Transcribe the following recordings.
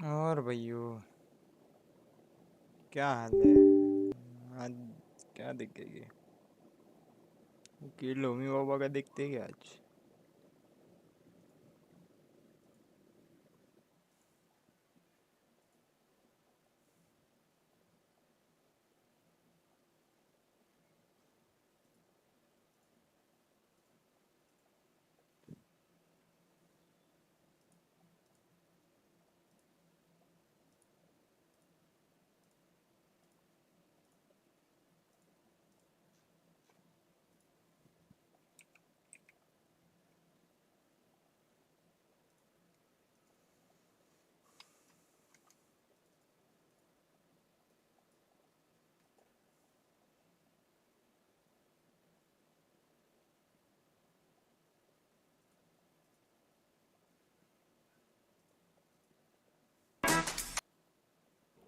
और भैयो क्या हाल है? आज क्या दिखेगी कि लोमी बाबा का दिखते क्या आज?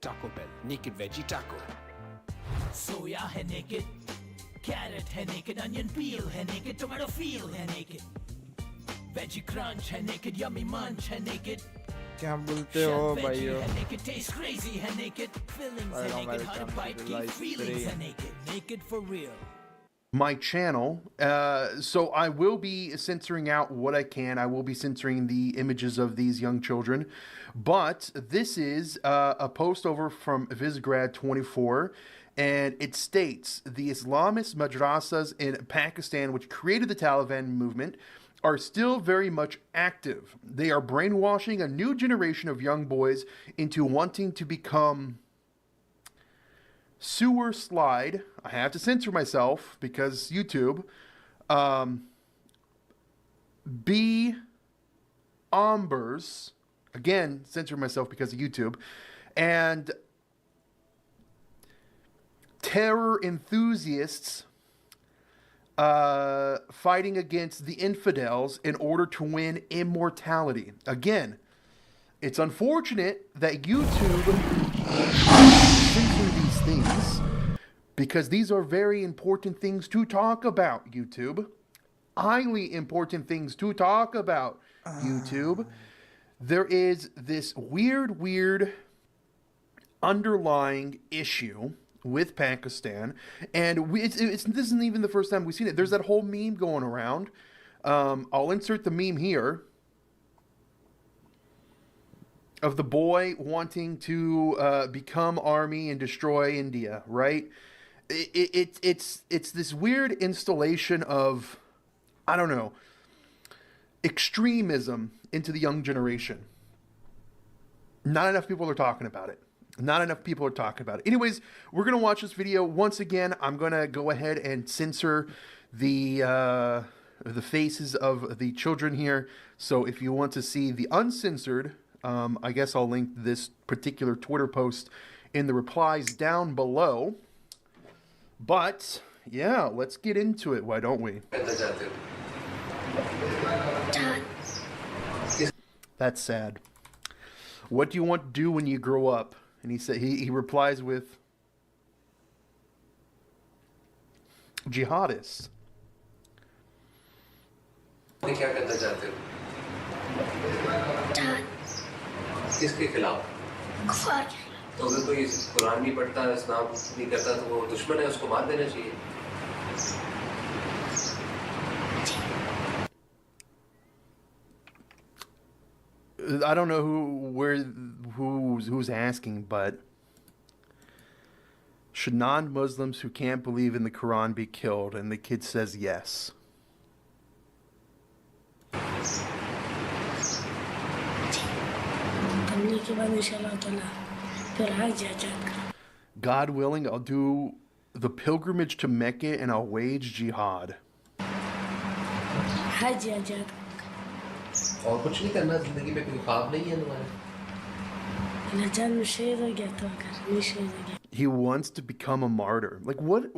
Taco Bell, naked veggie taco. Soya hai naked, carrot hai naked, onion peel hai naked, tomato peel hai naked, veggie crunch hai naked, yummy munch hai naked, क्या बोलते हो shell veggie भाइयों? hai naked, taste crazy hai naked, fillings hai naked, how to bite, keep feelings hai naked, naked for real. My channel. So I will be censoring out what I can. I will be censoring the images of these young children. But this is a post over from Visgrad 24. And it states the Islamist madrasas in Pakistan, which created the Taliban movement, are still very much active. They are brainwashing a new generation of young boys into wanting to become sewer slide. I have to censor myself because YouTube. B Ombers. Again, censor myself because of YouTube. And terror enthusiasts fighting against the infidels in order to win immortality. Again, it's unfortunate that YouTube censor these things because these are very important things to talk about, YouTube. Highly important things to talk about, YouTube. There is this weird underlying issue with Pakistan, and this isn't even the first time we've seen it. There's that whole meme going around. I'll insert the meme here of the boy wanting to become army and destroy India, right? It's this weird installation of, I don't know, extremism into the young generation. Not enough people are talking about it. Not enough people are talking about it. Anyways, we're going to watch this video. Once again, I'm going to go ahead and censor the faces of the children here. So if you want to see the uncensored, I guess I'll link this particular Twitter post in the replies down below. But, yeah, let's get into it. Why don't we? That's sad. What do you want to do when you grow up? And he replies with jihadists. क्या करना चाहते हो? किसके खिलाफ? तो अगर कोई कुरान नहीं पढ़ता, इस्लाम नहीं करता, तो वो दुश्मन है, उसको मार देना चाहिए। I don't know who's asking, but should non-Muslims who can't believe in the Quran be killed? And the kid says yes. God willing, I'll do the pilgrimage to Mecca and I'll wage jihad. और कुछ नहीं करना जिंदगी में, कोई ख्वाब नहीं है तुम्हारे? He wants to become a martyr. Like what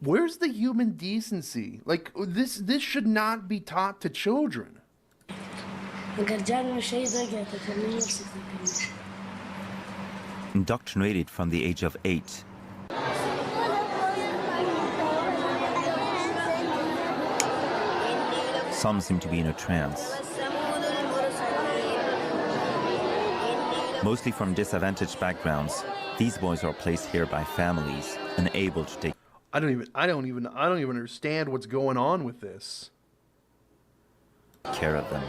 Where's the human decency? Like this should not be taught to children. Indoctrinated from the age of 8. Some seem to be in a trance. Mostly from disadvantaged backgrounds, these boys are placed here by families, unable to take I don't even understand what's going on with this. care of them.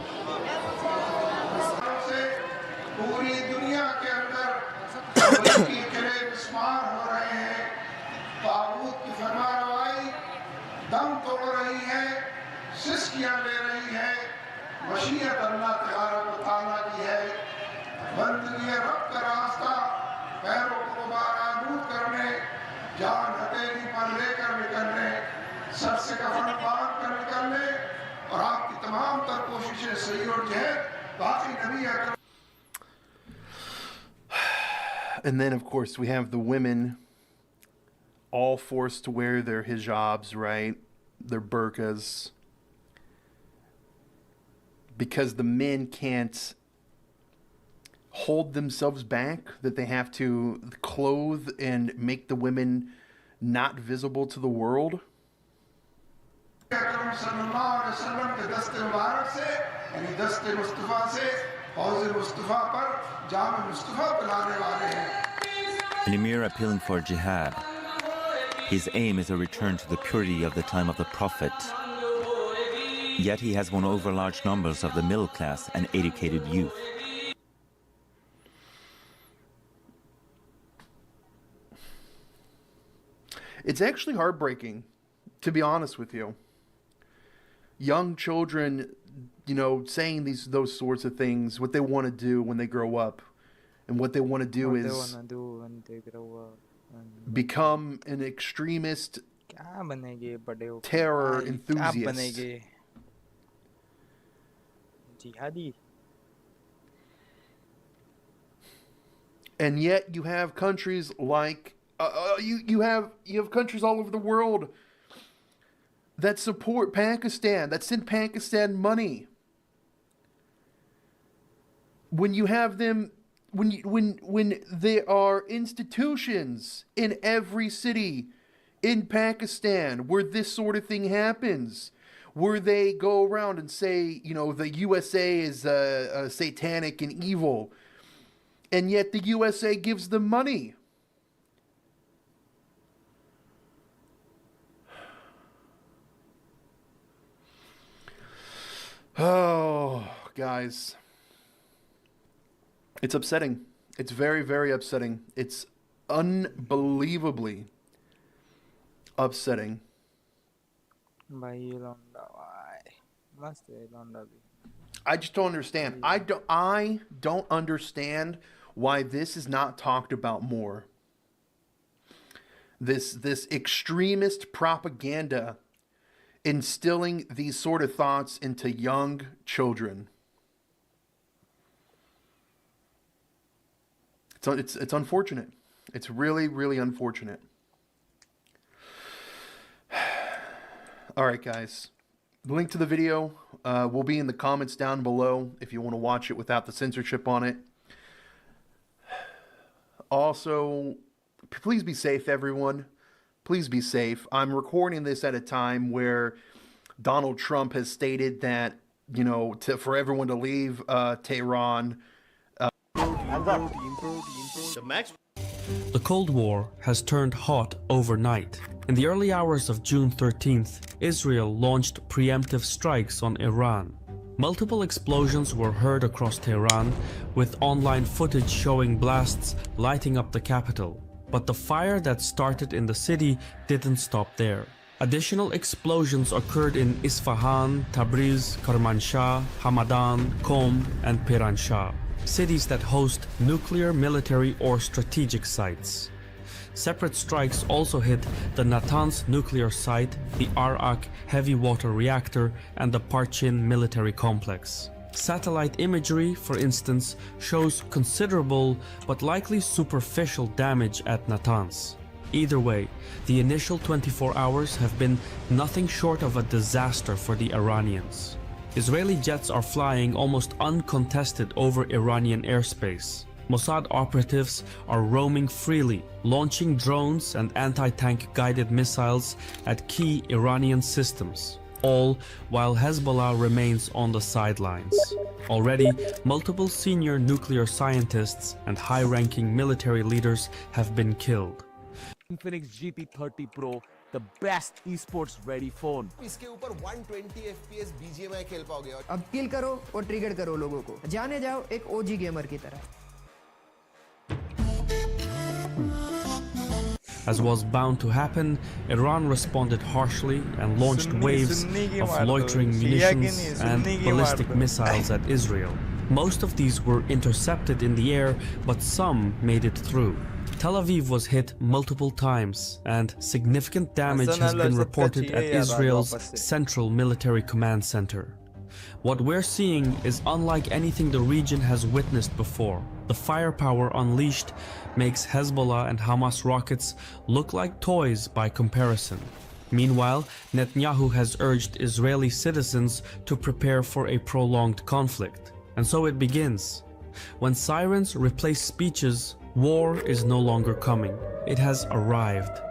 And then, of course, we have the women all forced to wear their hijabs, right? Their burqas. Because the men can't hold themselves back, that they have to clothe and make the women not visible to the world. An emir appealing for jihad. His aim is a return to the purity of the time of the Prophet. Yet he has won over large numbers of the middle class and educated youth. It's actually heartbreaking, to be honest with you. Young children, you know, saying those sorts of things, what they want to do when they grow up, and what they want to do is become an extremist terror enthusiast. And yet you have countries like you have countries all over the world that support Pakistan, that send Pakistan money. When you have them, when there are institutions in every city in Pakistan where this sort of thing happens, where they go around and say, you know, the USA is satanic and evil, and yet the USA gives them money. Oh, guys. It's upsetting. It's very, very upsetting. It's unbelievably upsetting. I just don't understand. I don't understand why this is not talked about more. This extremist propaganda instilling these sort of thoughts into young children. It's unfortunate. It's really, really unfortunate. All right, guys. The link to the video will be in the comments down below if you want to watch it without the censorship on it. Also, please be safe, everyone. Please be safe. I'm recording this at a time where Donald Trump has stated that, you know, for everyone to leave Tehran. The Cold War has turned hot overnight. In the early hours of June 13th, Israel launched preemptive strikes on Iran. Multiple explosions were heard across Tehran, with online footage showing blasts lighting up the capital. But the fire that started in the city didn't stop there. Additional explosions occurred in Isfahan, Tabriz, Kermanshah, Hamadan, Qom, and Piranshah, cities that host nuclear, military, or strategic sites. Separate strikes also hit the Natanz nuclear site, the Arak heavy water reactor, and the Parchin military complex. Satellite imagery, for instance, shows considerable but likely superficial damage at Natanz. Either way, the initial 24 hours have been nothing short of a disaster for the Iranians. Israeli jets are flying almost uncontested over Iranian airspace. Mossad operatives are roaming freely, launching drones and anti-tank guided missiles at key Iranian systems. all while Hezbollah remains on the sidelines. Already, multiple senior nuclear scientists and high-ranking military leaders have been killed. Infinix GT30 Pro, the best esports ready phone. इसके ऊपर 120 FPS BGMI खेल पाओगे और अब किल करो और trigger करो लोगों को, जाने जाओ एक OG गेमर की तरह. As was bound to happen, Iran responded harshly and launched waves of loitering munitions and ballistic missiles at Israel. Most of these were intercepted in the air, but some made it through. Tel Aviv was hit multiple times, and significant damage has been reported at Israel's Central Military Command Center. What we're seeing is unlike anything the region has witnessed before. The firepower unleashed makes Hezbollah and Hamas rockets look like toys by comparison. Meanwhile, Netanyahu has urged Israeli citizens to prepare for a prolonged conflict. And so it begins. When sirens replace speeches, war is no longer coming. It has arrived.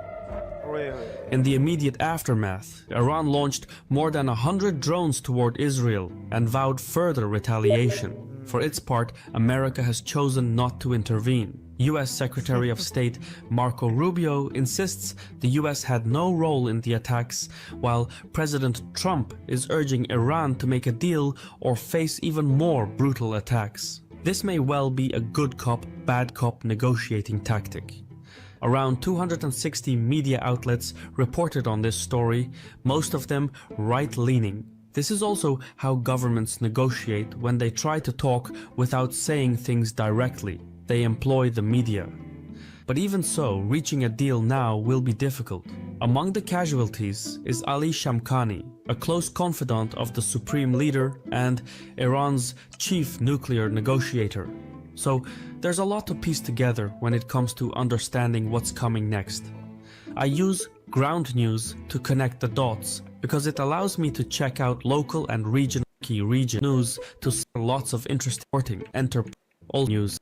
In the immediate aftermath, Iran launched more than 100 drones toward Israel and vowed further retaliation. For its part, America has chosen not to intervene. US Secretary of State Marco Rubio insists the US had no role in the attacks, while President Trump is urging Iran to make a deal or face even more brutal attacks. This may well be a good cop, bad cop negotiating tactic. Around 260 media outlets reported on this story, most of them right-leaning. This is also how governments negotiate when they try to talk without saying things directly. They employ the media. But even so, reaching a deal now will be difficult. Among the casualties is Ali Shamkhani, a close confidant of the supreme leader and Iran's chief nuclear negotiator. So there's a lot to piece together when it comes to understanding what's coming next. I use ground news to connect the dots because it allows me to check out local and regional news to see lots of interesting reporting. Enter all news.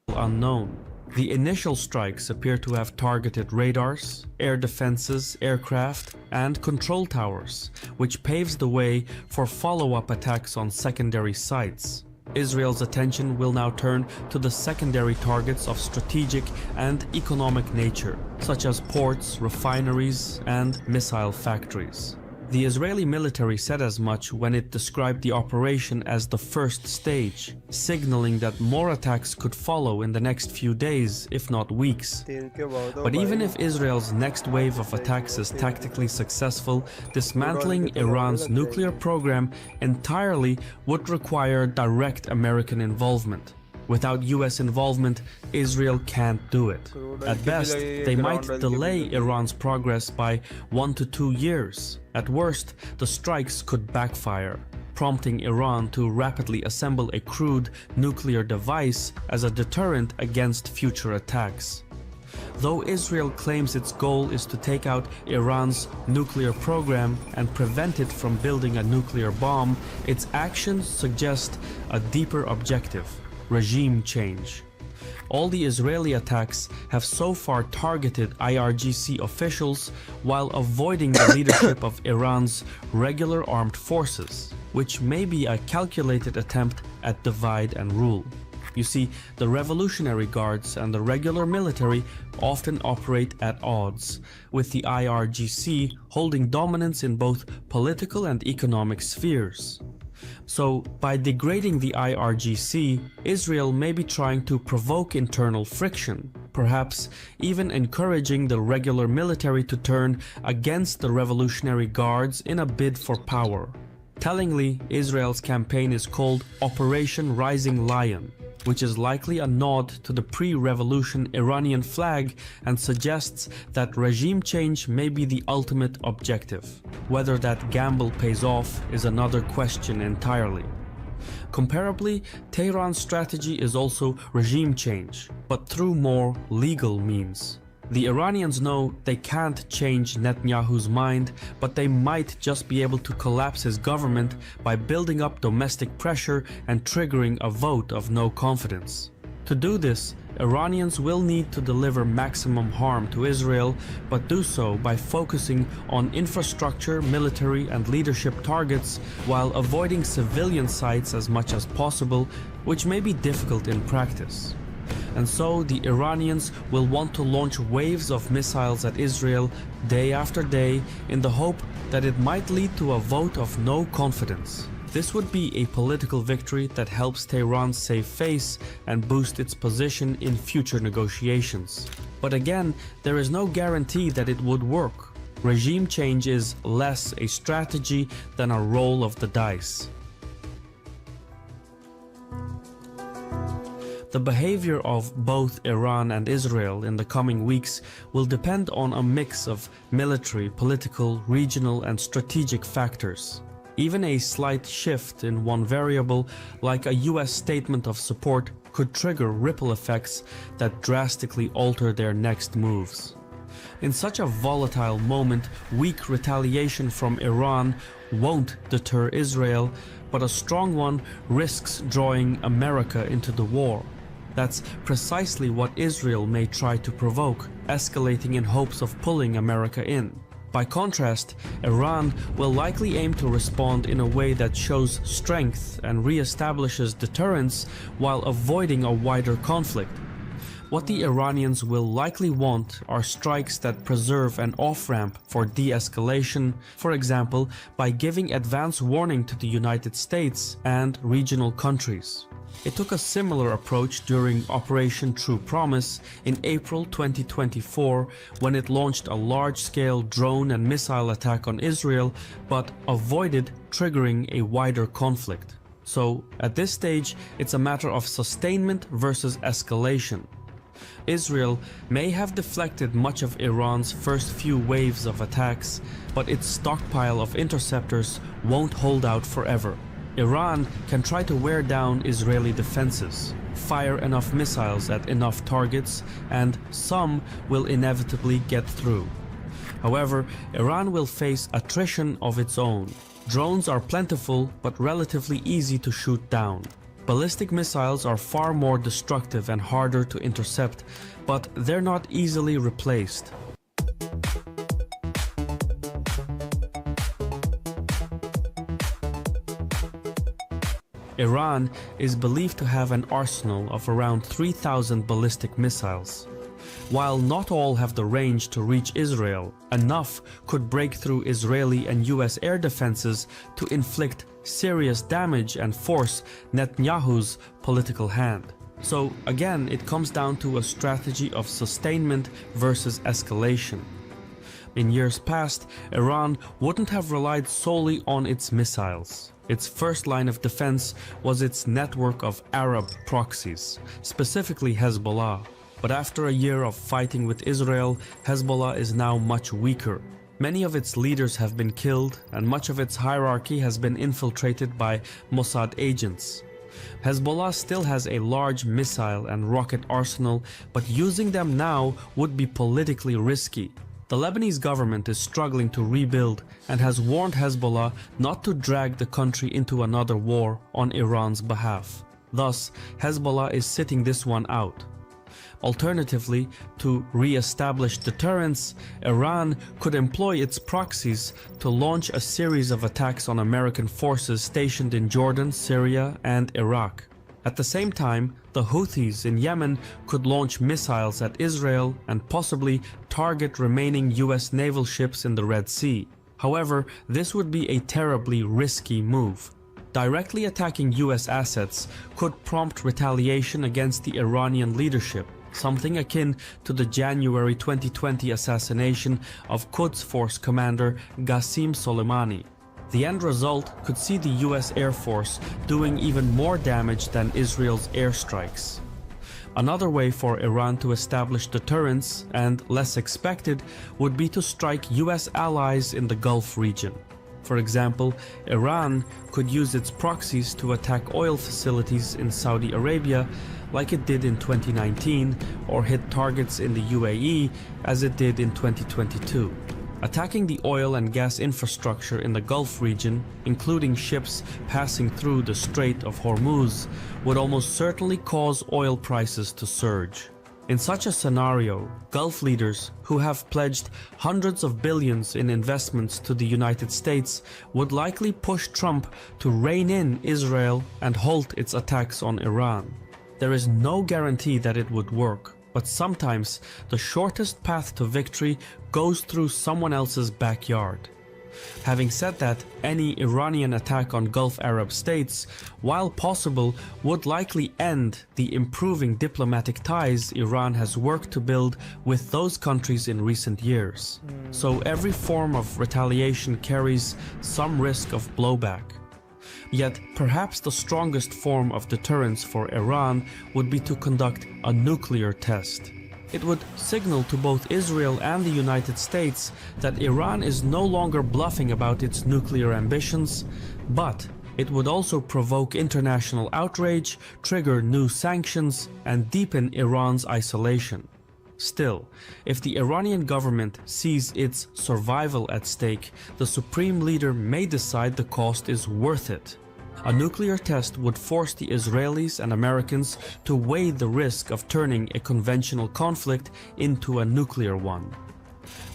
Unknown. The initial strikes appear to have targeted radars, air defenses, aircraft, and control towers, which paves the way for follow-up attacks on secondary sites. Israel's attention will now turn to the secondary targets of strategic and economic nature, such as ports, refineries, and missile factories. The Israeli military said as much when it described the operation as the first stage, signaling that more attacks could follow in the next few days, if not weeks. But even if Israel's next wave of attacks is tactically successful, dismantling Iran's nuclear program entirely would require direct American involvement. Without US involvement, Israel can't do it. At best, they might delay Iran's progress by 1 to 2 years. At worst, the strikes could backfire, prompting Iran to rapidly assemble a crude nuclear device as a deterrent against future attacks. Though Israel claims its goal is to take out Iran's nuclear program and prevent it from building a nuclear bomb, its actions suggest a deeper objective: regime change. All the Israeli attacks have so far targeted IRGC officials while avoiding the leadership of Iran's regular armed forces, which may be a calculated attempt at divide and rule. You see, the Revolutionary Guards and the regular military often operate at odds, with the IRGC holding dominance in both political and economic spheres. So, by degrading the IRGC, Israel may be trying to provoke internal friction, perhaps even encouraging the regular military to turn against the Revolutionary Guards in a bid for power. Tellingly, Israel's campaign is called Operation Rising Lion, which is likely a nod to the pre-revolution Iranian flag and suggests that regime change may be the ultimate objective. Whether that gamble pays off is another question entirely. Comparably, Tehran's strategy is also regime change, but through more legal means. The Iranians know they can't change Netanyahu's mind, but they might just be able to collapse his government by building up domestic pressure and triggering a vote of no confidence. To do this, Iranians will need to deliver maximum harm to Israel, but do so by focusing on infrastructure, military and leadership targets while avoiding civilian sites as much as possible, which may be difficult in practice. And so the Iranians will want to launch waves of missiles at Israel day after day in the hope that it might lead to a vote of no confidence. This would be a political victory that helps Tehran save face and boost its position in future negotiations. But again, there is no guarantee that it would work. Regime change is less a strategy than a roll of the dice. The behavior of both Iran and Israel in the coming weeks will depend on a mix of military, political, regional and strategic factors. Even a slight shift in one variable, like a US statement of support, could trigger ripple effects that drastically alter their next moves. In such a volatile moment, weak retaliation from Iran won't deter Israel, but a strong one risks drawing America into the war. That's precisely what Israel may try to provoke, escalating in hopes of pulling America in. By contrast, Iran will likely aim to respond in a way that shows strength and reestablishes deterrence while avoiding a wider conflict. What the Iranians will likely want are strikes that preserve an off-ramp for de-escalation, for example, by giving advance warning to the United States and regional countries. It took a similar approach during Operation True Promise in April 2024 when it launched a large-scale drone and missile attack on Israel, but avoided triggering a wider conflict. So, at this stage, it's a matter of sustainment versus escalation. Israel may have deflected much of Iran's first few waves of attacks, but its stockpile of interceptors won't hold out forever. Iran can try to wear down Israeli defenses, fire enough missiles at enough targets, and some will inevitably get through. However, Iran will face attrition of its own. Drones are plentiful but relatively easy to shoot down. Ballistic missiles are far more destructive and harder to intercept, but they're not easily replaced. Iran is believed to have an arsenal of around 3,000 ballistic missiles. While not all have the range to reach Israel, enough could break through Israeli and US air defenses to inflict serious damage and force Netanyahu's political hand. So again, it comes down to a strategy of sustainment versus escalation. In years past, Iran wouldn't have relied solely on its missiles. Its first line of defense was its network of Arab proxies, specifically Hezbollah. But after a year of fighting with Israel, Hezbollah is now much weaker. Many of its leaders have been killed, and much of its hierarchy has been infiltrated by Mossad agents. Hezbollah still has a large missile and rocket arsenal, but using them now would be politically risky. The Lebanese government is struggling to rebuild and has warned Hezbollah not to drag the country into another war on Iran's behalf. Thus, Hezbollah is sitting this one out. Alternatively, to re-establish deterrence, Iran could employ its proxies to launch a series of attacks on American forces stationed in Jordan, Syria, and Iraq. At the same time, the Houthis in Yemen could launch missiles at Israel and possibly target remaining US naval ships in the Red Sea. However, this would be a terribly risky move. Directly attacking US assets could prompt retaliation against the Iranian leadership, something akin to the January 2020 assassination of Quds Force commander Qasem Soleimani. The end result could see the US Air Force doing even more damage than Israel's airstrikes. Another way for Iran to establish deterrence, and less expected, would be to strike US allies in the Gulf region. For example, Iran could use its proxies to attack oil facilities in Saudi Arabia like it did in 2019, or hit targets in the UAE as it did in 2022. Attacking the oil and gas infrastructure in the Gulf region, including ships passing through the Strait of Hormuz, would almost certainly cause oil prices to surge. In such a scenario, Gulf leaders, who have pledged hundreds of billions in investments to the United States, would likely push Trump to rein in Israel and halt its attacks on Iran. There is no guarantee that it would work, but sometimes the shortest path to victory goes through someone else's backyard. Having said that, any Iranian attack on Gulf Arab states, while possible, would likely end the improving diplomatic ties Iran has worked to build with those countries in recent years. So every form of retaliation carries some risk of blowback. Yet, perhaps the strongest form of deterrence for Iran would be to conduct a nuclear test. It would signal to both Israel and the United States that Iran is no longer bluffing about its nuclear ambitions, but it would also provoke international outrage, trigger new sanctions, and deepen Iran's isolation. Still, if the Iranian government sees its survival at stake, the supreme leader may decide the cost is worth it. A nuclear test would force the Israelis and Americans to weigh the risk of turning a conventional conflict into a nuclear one.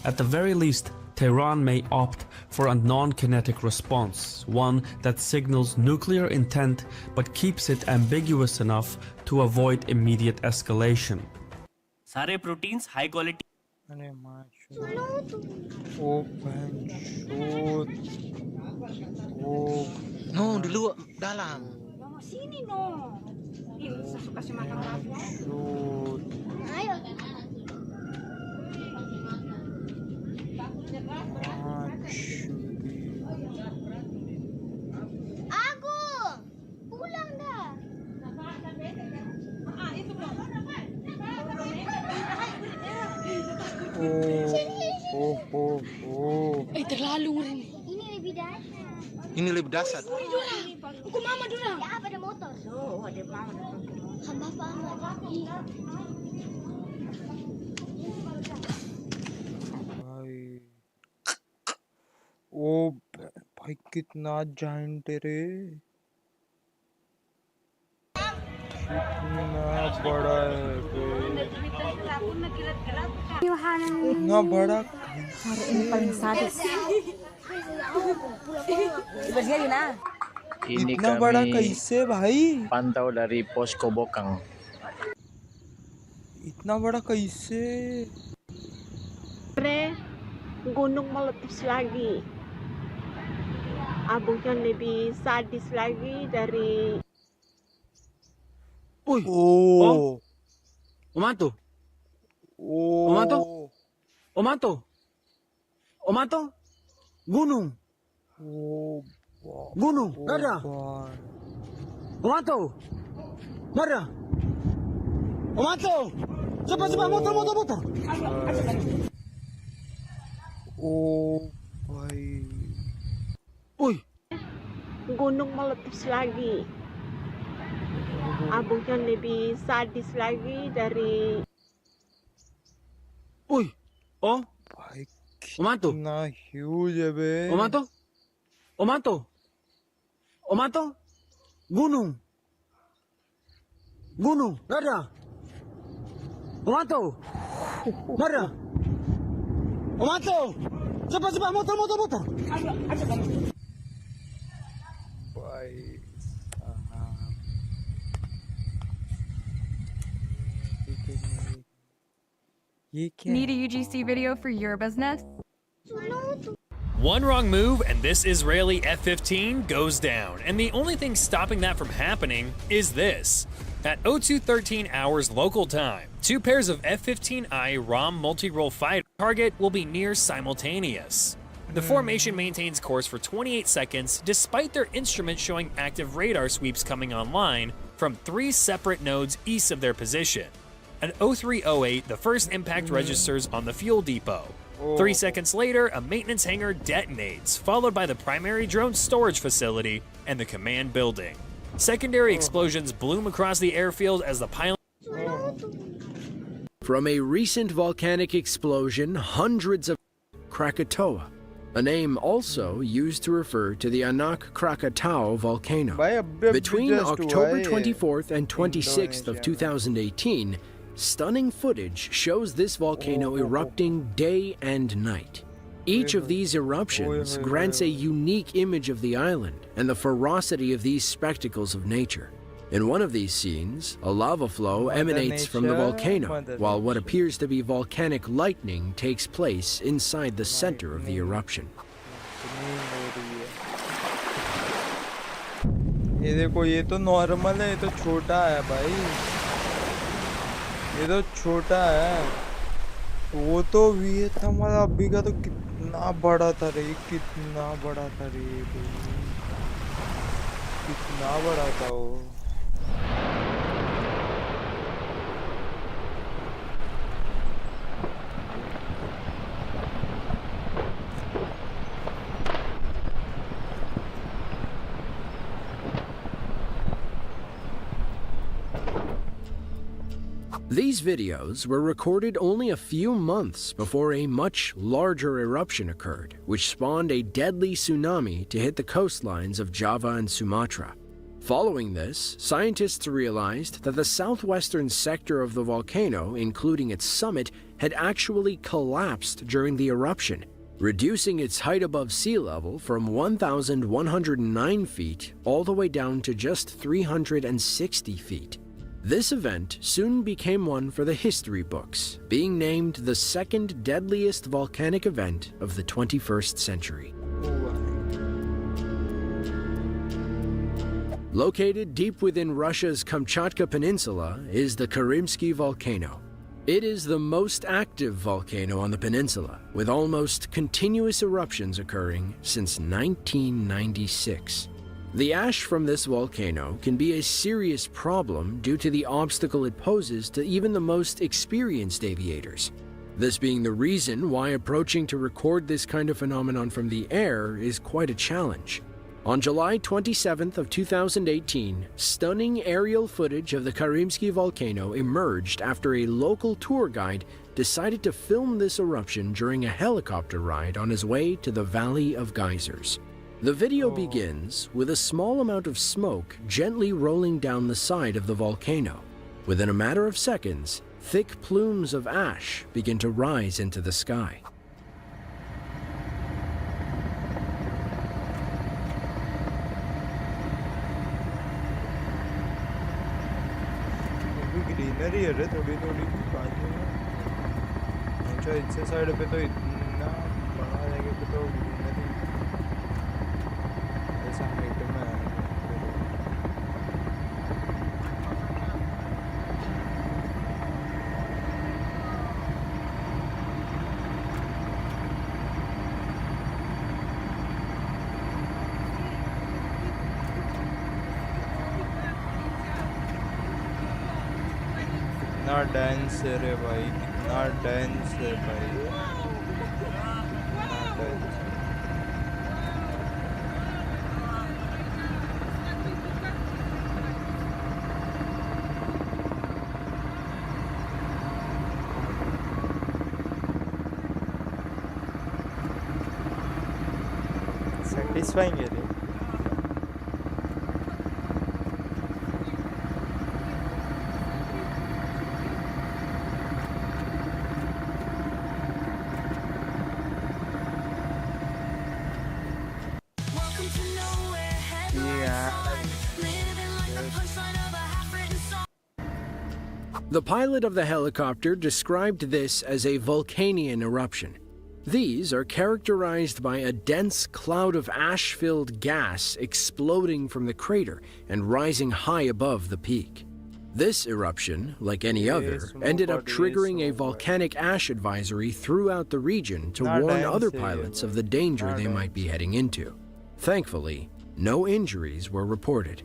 At the very least, Tehran may opt for a non-kinetic response, one that signals nuclear intent but keeps it ambiguous enough to avoid immediate escalation. सारे proteins high quality अरे माशूद ओ बहनचोद ओ No, dulu dalam. Sini no. Ih, suka si makan lagi. Ayo. Aku pulang dah. Terlalu rin. Ini lebih dahsyat. Ini lebih dahsyat. Aku mama dulu. Ya, apa ada motor? Oh, ada mama. Hamba भाई ओ भाई कितना giant है रे, कितना बड़ा है बे, इतना बड़ा इतना बड़ा कैसे भाई? Pantau dari posko Bokang. इतना बड़ा कैसे? Gunung meletus lagi. Abunya lebih sadis lagi dari. Uy! Oh! Umanto! Oh! Umanto! Umanto! Umanto! Gunung! Oh! Gunung! Nada! Umanto! Nada! Umanto! Cepat cepat motor motor motor! Oh भाई! Uy! Gunung meletus lagi. Abunya lebih sadis lagi dari. Uy! Oh! भाई Umanto! कितना huge है बे? Umanto! Umanto! Umanto! Gunung! Gunung! Nada! Umanto! Nada! Umanto! Cepat cepat motor motor motor! भाई ये क्या? Need a UGC video for your business? One wrong move and this Israeli F-15 goes down, and the only thing stopping that from happening is this. At 02:13 hours local time, two pairs of F-15I ROM multi-role fighter target will be near simultaneous. The formation maintains course for 28 seconds despite their instruments showing active radar sweeps coming online from 3 separate nodes east of their position. At 03:08, the first impact registers on the fuel depot. 3 seconds later, a maintenance hangar detonates, followed by the primary drone storage facility and the command building. Secondary explosions bloom across the airfield as the pilot. From a recent volcanic explosion, hundreds of Krakatoa, a name also used to refer to the Anak Krakatau volcano. Between October 24th and 26th of 2018, stunning footage shows this volcano erupting day and night. Each of these eruptions grants a unique image of the island and the ferocity of these spectacles of nature. In one of these scenes, a lava flow emanates from the volcano, while what appears to be volcanic lightning takes place inside the center of the eruption. ये देखो, ये तो normal है, ये तो छोटा है भाई, ये तो छोटा है। वो तो वियतनाम वाला अभी का तो कितना बड़ा था रे, कितना बड़ा था रे, कितना बड़ा था वो। These videos were recorded only a few months before a much larger eruption occurred, which spawned a deadly tsunami to hit the coastlines of Java and Sumatra. Following this, scientists realized that the southwestern sector of the volcano, including its summit, had actually collapsed during the eruption, reducing its height above sea level from 1,109 feet all the way down to just 360 feet. This event soon became one for the history books, being named the second deadliest volcanic event of the 21st century. Located deep within Russia's Kamchatka Peninsula is the Karymsky volcano. It is the most active volcano on the peninsula, with almost continuous eruptions occurring since 1996. The ash from this volcano can be a serious problem due to the obstacle it poses to even the most experienced aviators. This being the reason why approaching to record this kind of phenomenon from the air is quite a challenge. On July 27th of 2018, stunning aerial footage of the Karymsky volcano emerged after a local tour guide decided to film this eruption during a helicopter ride on his way to the Valley of Geysers. The video begins with a small amount of smoke gently rolling down the side of the volcano. Within a matter of seconds, thick plumes of ash begin to rise into the sky. Greenery है रे थोड़ी थोड़ी बाजू में। अच्छा, इस side पे तो इतना बड़ा जगह पे तो ग्रीनरी ऐसा हाइट में है। कितना डांस है रे भाई, कितना डांस है भाई, कितना डांस है। सेटिस्फाइंग है रे। The pilot of the helicopter described this as a volcanian eruption. These are characterized by a dense cloud of ash-filled gas exploding from the crater and rising high above the peak. This eruption, like any other, ended up triggering a volcanic ash advisory throughout the region to warn other pilots of the danger they might be heading into. Thankfully, no injuries were reported.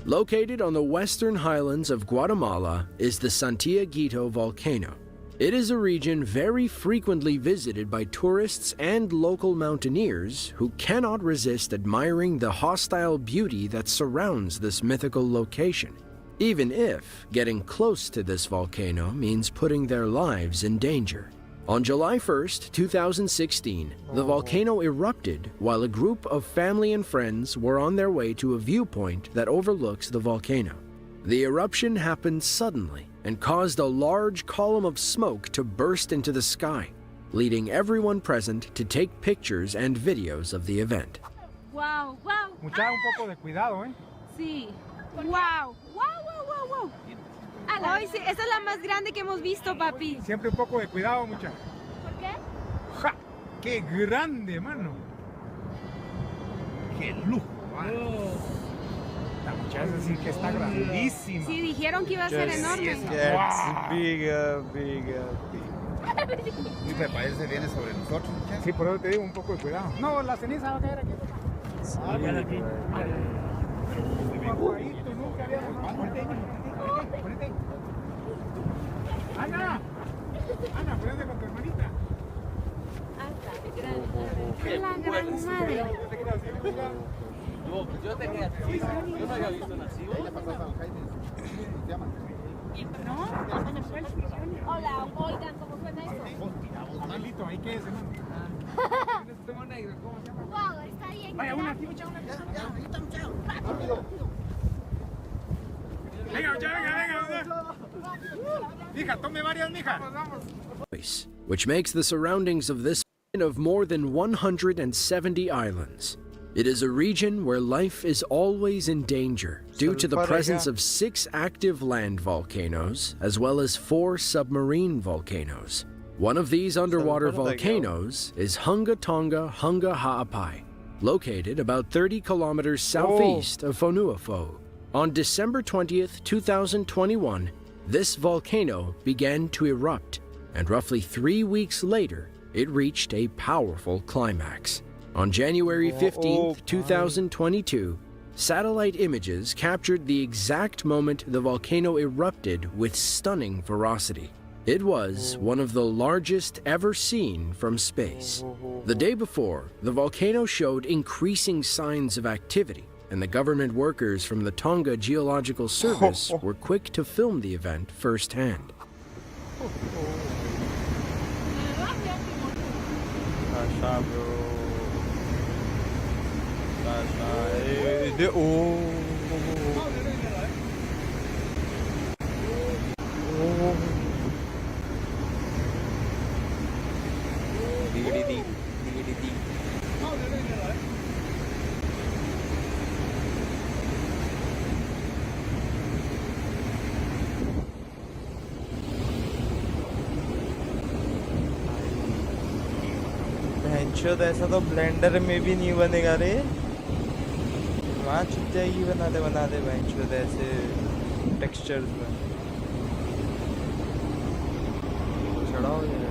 Located on the western highlands of Guatemala is the Santiaguito volcano. It is a region very frequently visited by tourists and local mountaineers who cannot resist admiring the hostile beauty that surrounds this mythical location. even if getting close to this volcano means putting their lives in danger. On July 1st, 2016, the volcano erupted while a group of family and friends were on their way to a viewpoint that overlooks the volcano. The eruption happened suddenly and caused a large column of smoke to burst into the sky, leading everyone present to take pictures and videos of the event. Wow, wow. Mucha, un poco de cuidado, ¿eh? Sí. Wow, wow, wow, wow, wow. Ay, sí, esa es la más grande que hemos visto, papi. Siempre un poco de cuidado, mucha. ¿Por qué? ¡Ja! ¡Qué grande, mano! ¡Qué lujo! La muchacha sí que está grandísima. Sí, dijeron que iba a ser enorme. Gets bigger, bigger, bigger. Y me parece viene sobre nosotros, muchachos. Sí, por eso te digo, un poco de cuidado. No, la ceniza va a caer aquí. Sí, Nunca había... Ponete ahí. ¡Ana! Ana, ponete con tu hermanita. La gran madre. Yo tenía yo no había visto nacido. ¿No? Hola, oigan, ¿cómo suena eso? Malito, ahí quédese, hermano. ¿Cómo se llama? Wow, está bien. Vaya, una aquí, mucha, una aquí. Ya, muchacho. Rápido. Venga, venga. Mija, tome varias, mija. Which makes the surroundings of this of more than 170 islands. It is a region where life is always in danger due to the presence of 6 active land volcanoes as well as 4 submarine volcanoes. One of these underwater volcanoes is Hunga Tonga Hunga Ha'apai, located about 30 kilometers southeast of Fonuafo. On December 20th, 2021, this volcano began to erupt, and roughly 3 weeks later, it reached a powerful climax. On January 15th, 2022, satellite images captured the exact moment the volcano erupted with stunning ferocity. It was one of the largest ever seen from space. The day before, the volcano showed increasing signs of activity, and the government workers from the Tonga Geological Service were quick to film the event firsthand. शायद ऐसा तो blender में भी नहीं बनेगा रे वहाँ छुप जाएगी बना दे शायद ऐसे टेक्सचर्स में चढ़ा हो जाएगा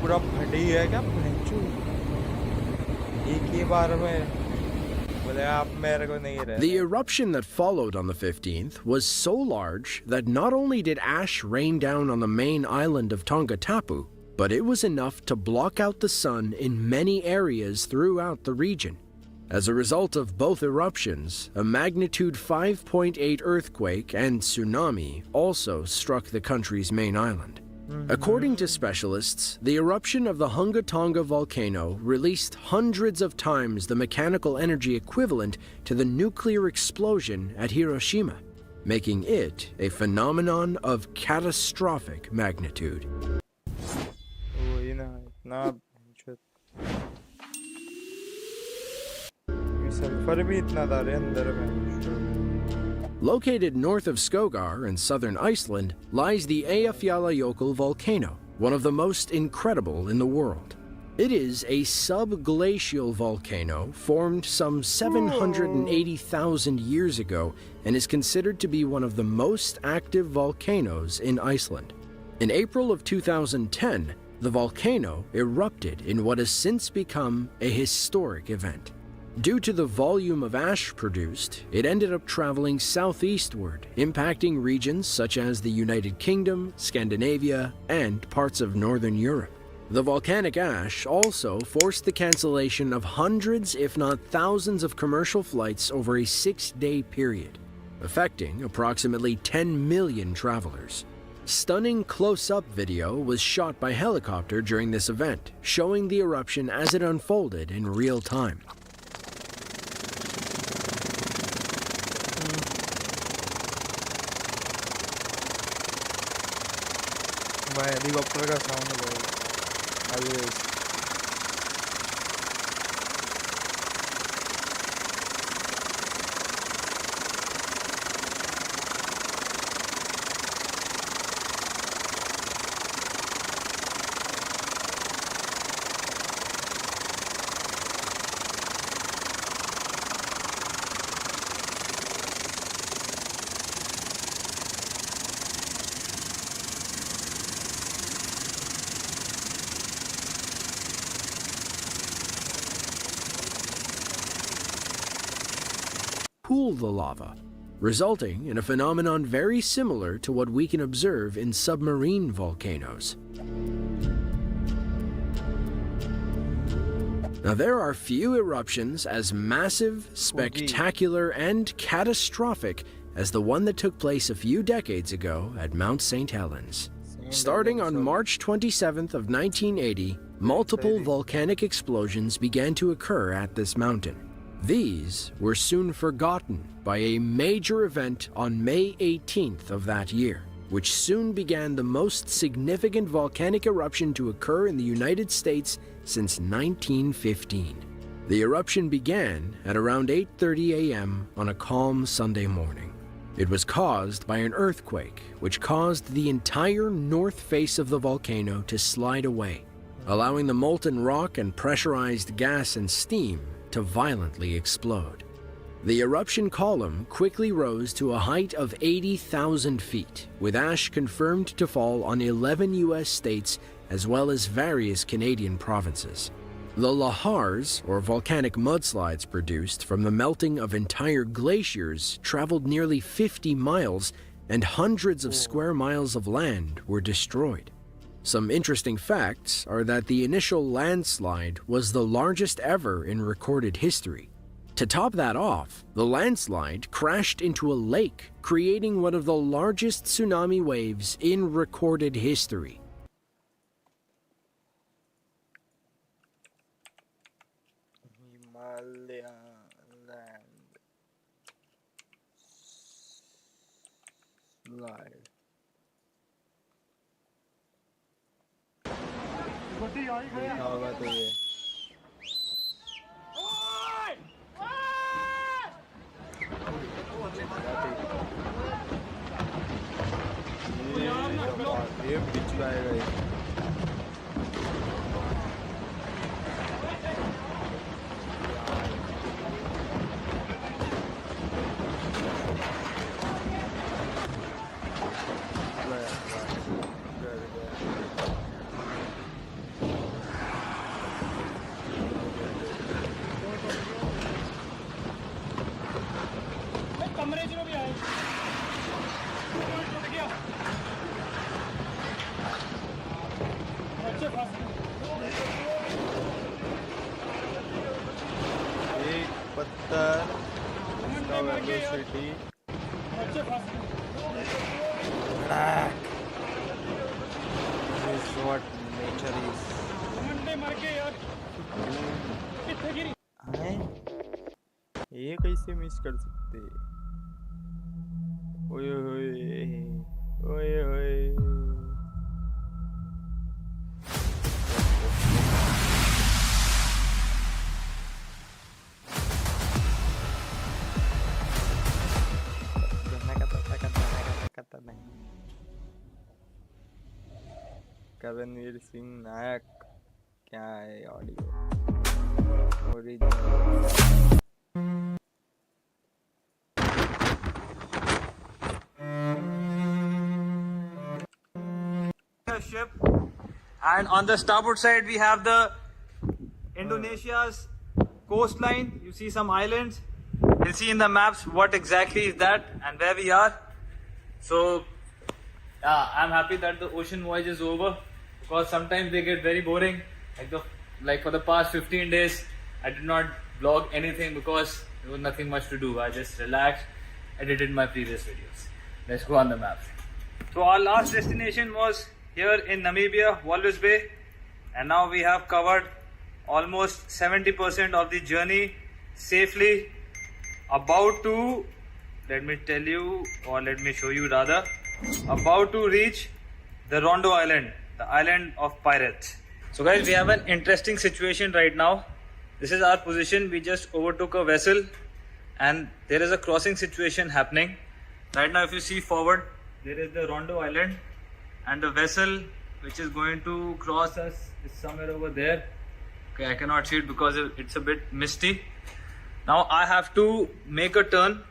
पूरा फटी है क्या भैंचू एक ही बार में बोले आप मेरे को नहीं रहे. The eruption that followed on the 15th was so large that not only did ash rain down on the main island of Tonga Tapu, but it was enough to block out the sun in many areas throughout the region. As a result of both eruptions, a magnitude 5.8 earthquake and tsunami also struck the country's main island. According to specialists, the eruption of the Hunga Tonga volcano released hundreds of times the mechanical energy equivalent to the nuclear explosion at Hiroshima, making it a phenomenon of catastrophic magnitude. Located north of Skogar in southern Iceland lies the Eyjafjallajökull volcano, one of the most incredible in the world. It is a subglacial volcano formed some 780,000 years ago and is considered to be one of the most active volcanoes in Iceland. In April of 2010, the volcano erupted in what has since become a historic event. Due to the volume of ash produced, it ended up traveling southeastward, impacting regions such as the United Kingdom, Scandinavia, and parts of Northern Europe. The volcanic ash also forced the cancellation of hundreds, if not thousands, of commercial flights over a 6-day period, affecting approximately 10 million travelers. Stunning close-up video was shot by helicopter during this event, showing the eruption as it unfolded in real time. भाई helicopter का sound है भाई always Cool the lava, resulting in a phenomenon very similar to what we can observe in submarine volcanoes. Now, there are few eruptions as massive, spectacular, and catastrophic as the one that took place a few decades ago at Mount St. Helens. Starting on March 27th of 1980, multiple volcanic explosions began to occur at this mountain. These were soon forgotten by a major event on May 18th of that year, which soon began the most significant volcanic eruption to occur in the United States since 1915. The eruption began at around 8:30 a.m. on a calm Sunday morning. It was caused by an earthquake, which caused the entire north face of the volcano to slide away, allowing the molten rock and pressurized gas and steam to violently explode. The eruption column quickly rose to a height of 80,000 feet, with ash confirmed to fall on 11 U.S. states as well as various Canadian provinces. The lahars, or volcanic mudslides produced from the melting of entire glaciers, traveled nearly 50 miles, and hundreds of square miles of land were destroyed. Some interesting facts are that the initial landslide was the largest ever in recorded history. To top that off, the landslide crashed into a lake, creating one of the largest tsunami waves in recorded history. Himalaya land slide. देखा होगा तो ये बीच में आएगा ये velocity. This is what nature is. ये कैसे miss कर सकते? ओए होए, ओए होए. करणवीर सिंह नायक क्या है audio original ship, and on the starboard side we have the Indonesia's coastline, you see some islands. You'll see in the maps what exactly is that and where we are. So I'm happy that the ocean voyage is over, because sometimes they get very boring. Like for the past 15 days I did not vlog anything because there was nothing much to do. I just relaxed, edited my previous videos. Let's go on the map. So our last destination was here in Namibia, Walvis Bay, and now we have covered almost 70% of the journey safely. About to, let me tell you, or let me show you rather, about to reach the Rondo Island, the island of pirates. So guys, we have an interesting situation right now. This is our position. We just overtook a vessel and there is a crossing situation happening. Right now if you see forward, there is the Rondo Island and the vessel which is going to cross us is somewhere over there. Okay, I cannot see it because it's a bit misty. Now I have to make a turn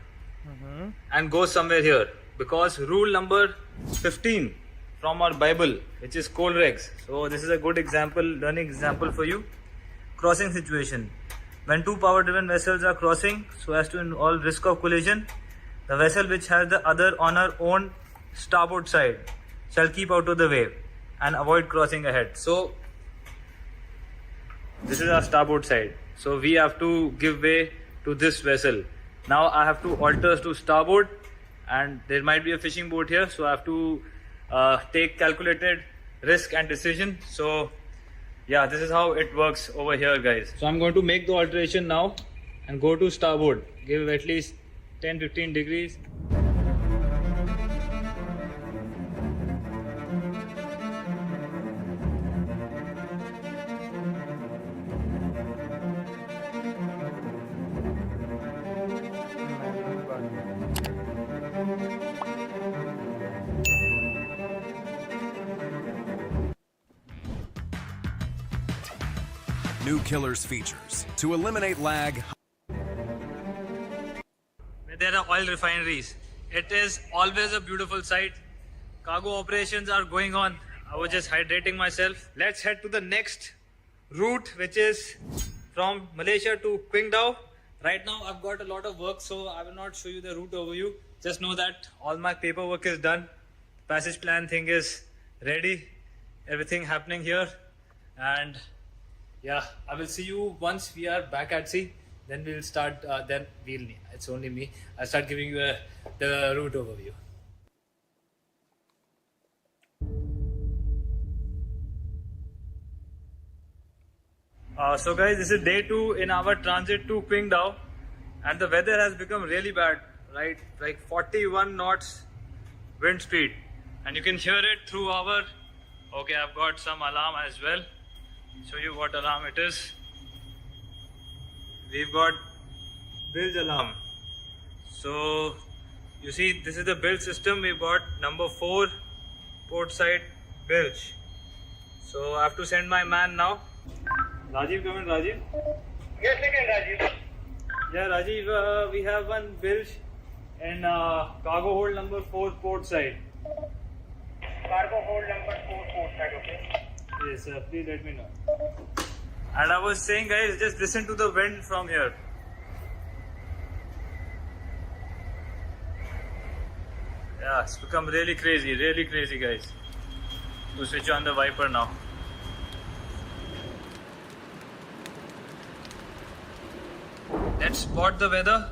and go somewhere here, because rule number 15 from our Bible, which is cold regs. So this is a good example, learning example for you. Crossing situation. When two power driven vessels are crossing so as to involve risk of collision, the vessel which has the other on her own starboard side shall keep out of the way and avoid crossing ahead. So this is our starboard side. So we have to give way to this vessel. Now I have to alter to starboard, and there might be a fishing boat here, so I have to take calculated risk and decision. So yeah, this is how it works over here, guys. So I'm going to make the alteration now and go to starboard, give at least 10-15 degrees. New Killers features to eliminate lag. There are oil refineries. It is always a beautiful sight. Cargo operations are going on. I was just hydrating myself. Let's head to the next route, which is from Malaysia to Qingdao. Right now I've got a lot of work, so I will not show you the route overview. Just know that all my paperwork is done. Passage plan thing is ready. Everything happening here. And yeah, I will see you once we are back at sea. Then we'll start, it's only me. I'll start giving you the route overview. So guys, this is day 2 in our transit to Qingdao, and the weather has become really bad, right? Like 41 knots wind speed, and you can hear it through our, okay, I've got some alarm as well. Show you what alarm it is. We've got bilge alarm. So you see, this is the bilge system. We've got number 4 port side bilge. So I have to send my man now. Rajiv, come in, Rajiv. Yes, again, Rajiv. Yeah, Rajiv, we have one bilge in cargo hold number 4 port side. Cargo hold number 4 port side, okay. Yes, sir. Please let me know. And I was saying, guys, just listen to the wind from here. Yeah, it's become really crazy, guys. We'll switch on the wiper now. Let's spot the weather.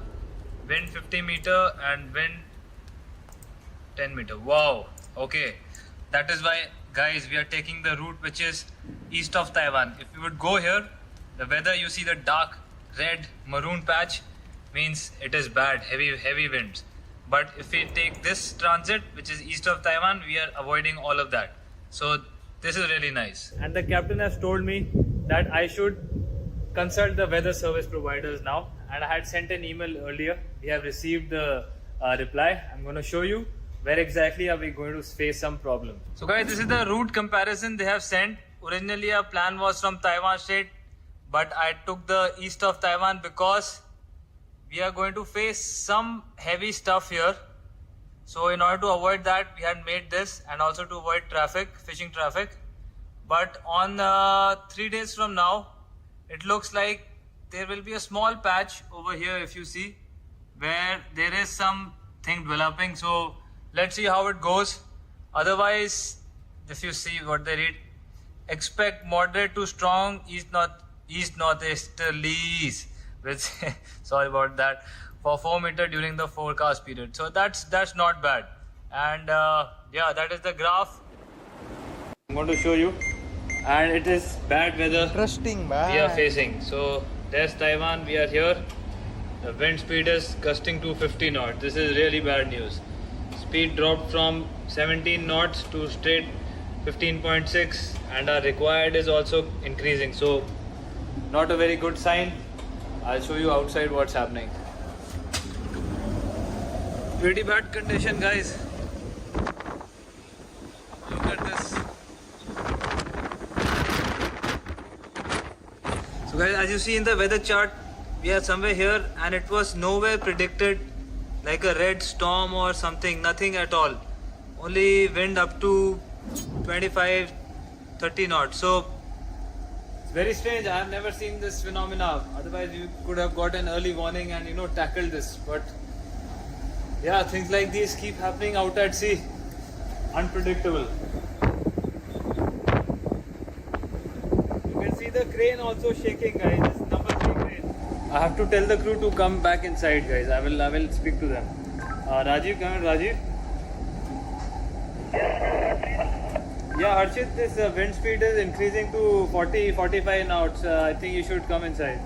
Wind 50 meter and wind 10 meter. Wow. Okay. That is why, guys, we are taking the route which is east of Taiwan. If you would go here, the weather, you see the dark red maroon patch, means it is bad, heavy winds. But if we take this transit, which is east of Taiwan, we are avoiding all of that. So this is really nice. And the captain has told me that I should consult the weather service providers now. And I had sent an email earlier. We have received the reply. I'm going to show you where exactly are we going to face some problem. So guys, this is the route comparison they have sent. Originally our plan was from Taiwan Strait, but I took the east of Taiwan because we are going to face some heavy stuff here. So in order to avoid that, we had made this, and also to avoid traffic, fishing traffic. But on 3 days from now, it looks like there will be a small patch over here if you see where there is something developing. So let's see how it goes. Otherwise, if you see what they read, expect moderate to strong east northeasterlies, which sorry about that, for 4 meter during the forecast period. So that's not bad. And yeah, that is the graph I'm going to show you. And it is bad weather Interesting, we are facing. So there's Taiwan, we are here. The wind speed is gusting to 50 knots. This is really bad news. Speed dropped from 17 knots to straight 15.6, and our required is also increasing. So not a very good sign. I'll show you outside what's happening. Pretty bad condition, guys. Look at this. So guys, as you see in the weather chart, we are somewhere here and it was nowhere predicted like a red storm or something, nothing at all. Only wind up to 25, 30 knots. So it's very strange. I have never seen this phenomena. Otherwise you could have got an early warning and tackled this. But yeah, things like these keep happening out at sea. Unpredictable. You can see the crane also shaking, guys. This number 3 crane. I have to tell the crew to come back inside, guys. I will speak to them. Rajiv, come here, Rajiv. Yeah, Harshit, this wind speed is increasing to 40-45 knots. I think you should come inside.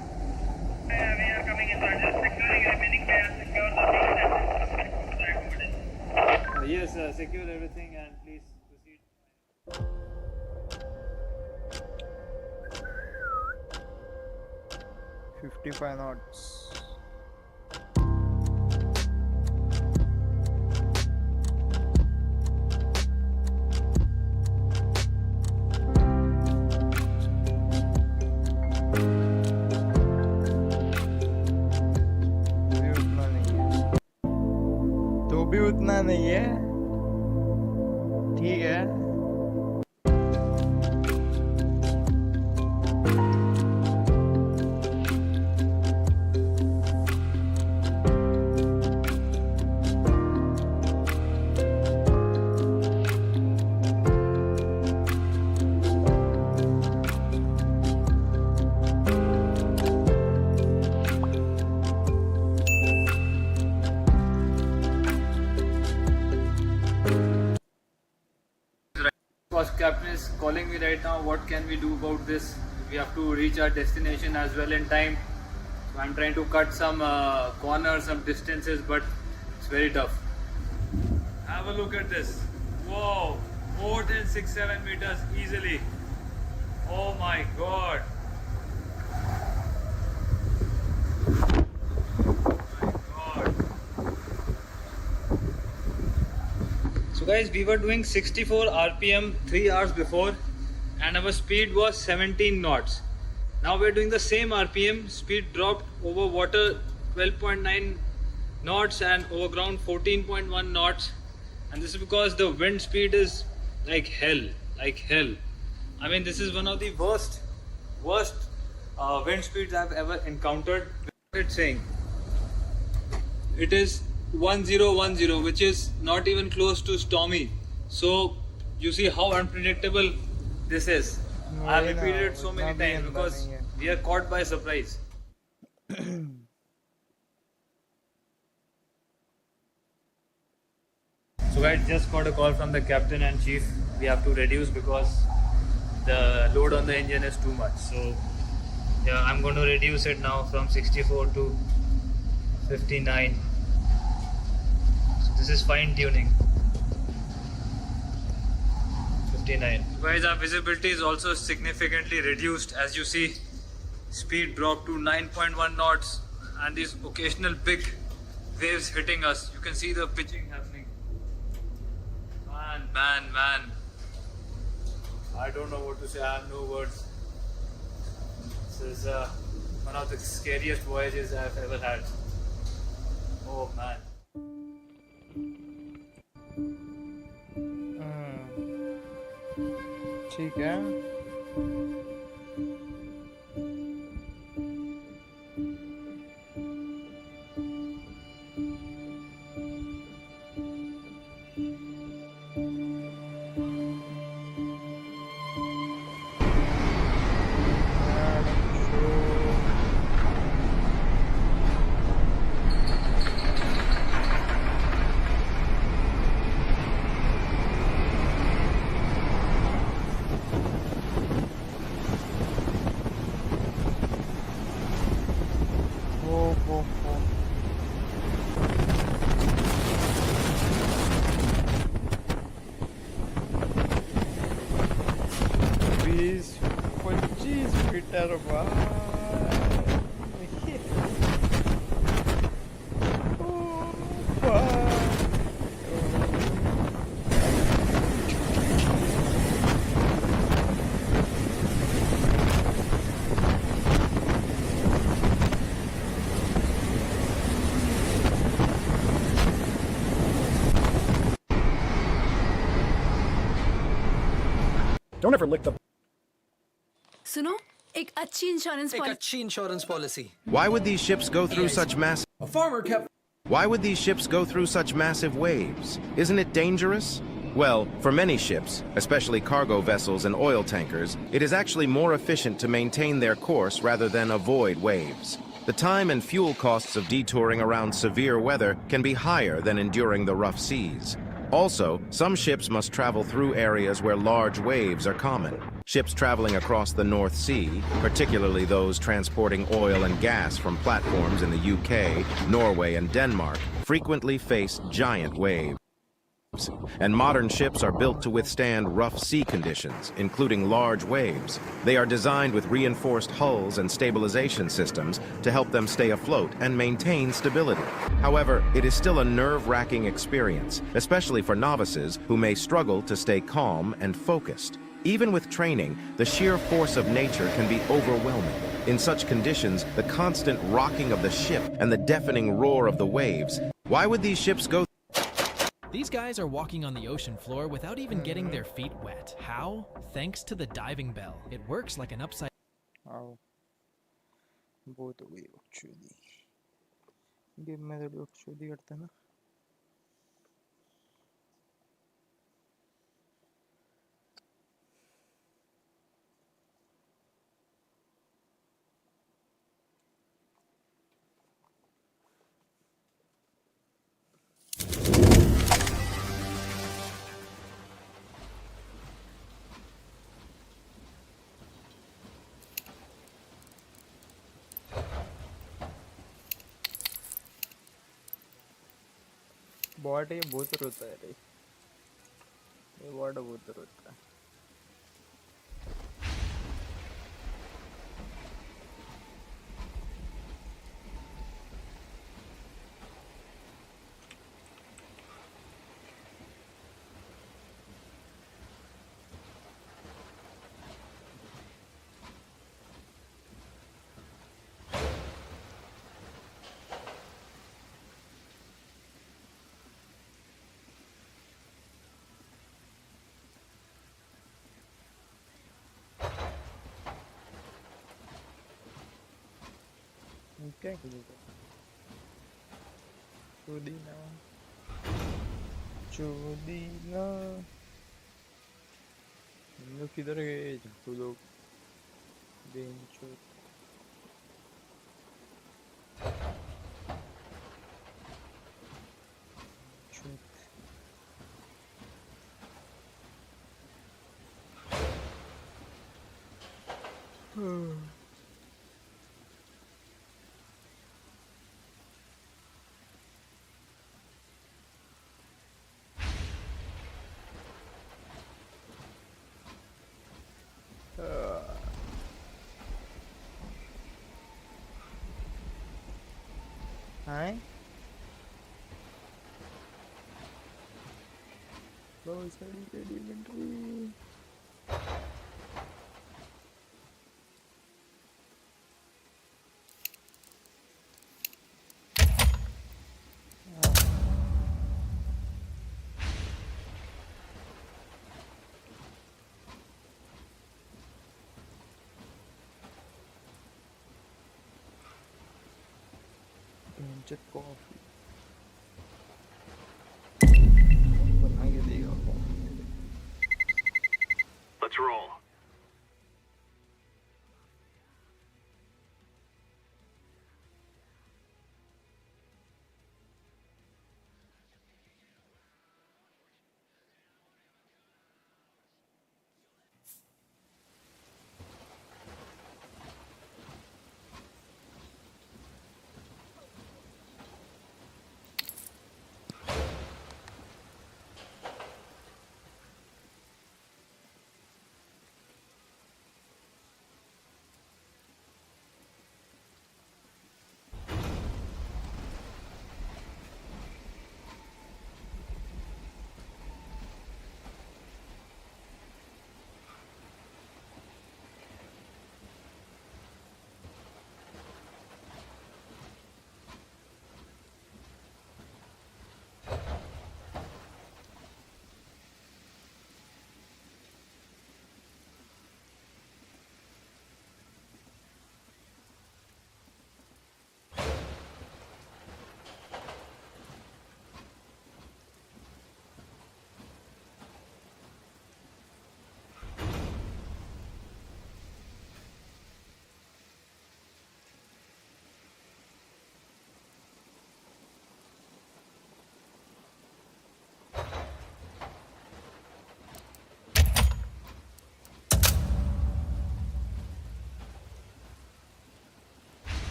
Yeah, we are coming inside. Just securing remaining gear, secure the things. Yes, secure everything and please proceed. 55 knots. तो भी उतना नहीं है, ठीक है. Captain is calling me right now. What can we do about this? We have to reach our destination as well in time. So I'm trying to cut some corners, some distances, but it's very tough. Have a look at this. Whoa, more than 6-7 meters easily. Oh my god. So guys, we were doing 64 RPM 3 hours before and our speed was 17 knots. Now we're doing the same RPM, speed dropped over water 12.9 knots and over ground 14.1 knots. And this is because the wind speed is like hell, like hell. I mean, this is one of the worst wind speeds I've ever encountered. What it's saying? It is 1010, which is not even close to stormy. So you see how unpredictable this is. I have repeated it so many times because we are caught by surprise. So guys, just got a call from the captain and chief. We have to reduce because the load on the engine is too much. So yeah, I'm going to reduce it now from 64 to 59. So this is fine tuning. 59. Guys, our visibility is also significantly reduced. As you see, speed dropped to 9.1 knots and these occasional big waves hitting us. You can see the pitching happening. Man. I don't know what to say. I have no words. This is one of the scariest voyages I've ever had. Oh man. ठीक है. यार भाई Don't ever lick the. सुनो एक अच्छी insurance policy. Why would these ships go through such massive... A farmer kept. Why would these ships go through such massive waves? Isn't it dangerous? Well, for many ships, especially cargo vessels and oil tankers, it is actually more efficient to maintain their course rather than avoid waves. The time and fuel costs of detouring around severe weather can be higher than enduring the rough seas. Also, some ships must travel through areas where large waves are common. Ships traveling across the North Sea, particularly those transporting oil and gas from platforms in the UK, Norway, and Denmark, frequently face giant waves. And modern ships are built to withstand rough sea conditions, including large waves. They are designed with reinforced hulls and stabilization systems to help them stay afloat and maintain stability. However, it is still a nerve-wracking experience, especially for novices who may struggle to stay calm and focused. Even with training, the sheer force of nature can be overwhelming. In such conditions, the constant rocking of the ship and the deafening roar of the waves. Why would these ships go? These guys are walking on the ocean floor without even getting their feet wet. How? Thanks to the diving bell. It works like an upside. आओ बहुत हो गई बकचोदी game में थोड़ी बकचोदी करता है ना बॉट ये बहुत रोता है रे ये बॉट बहुत रोता है क्या करेगा चोदी ना हम लोग किधर गए झाकू लोग बेंचो Hi. Close dedicated inventory. Just coffee. Let's roll.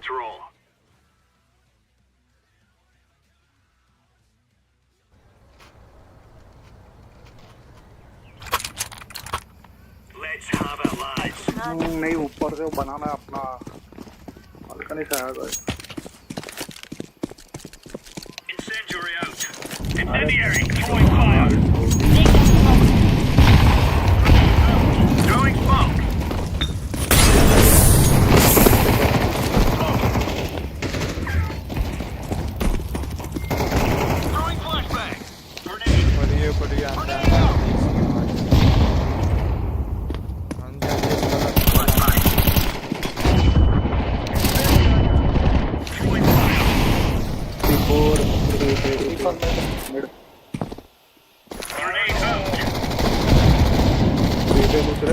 Let's roll. Let's have it, lads. नहीं ऊपर से बनाना है अपना हल्का नहीं सा Incendiary out. Incendiary. Throwing fire. Throwing smoke. Throwing flashbang. Grenade. बढ़िया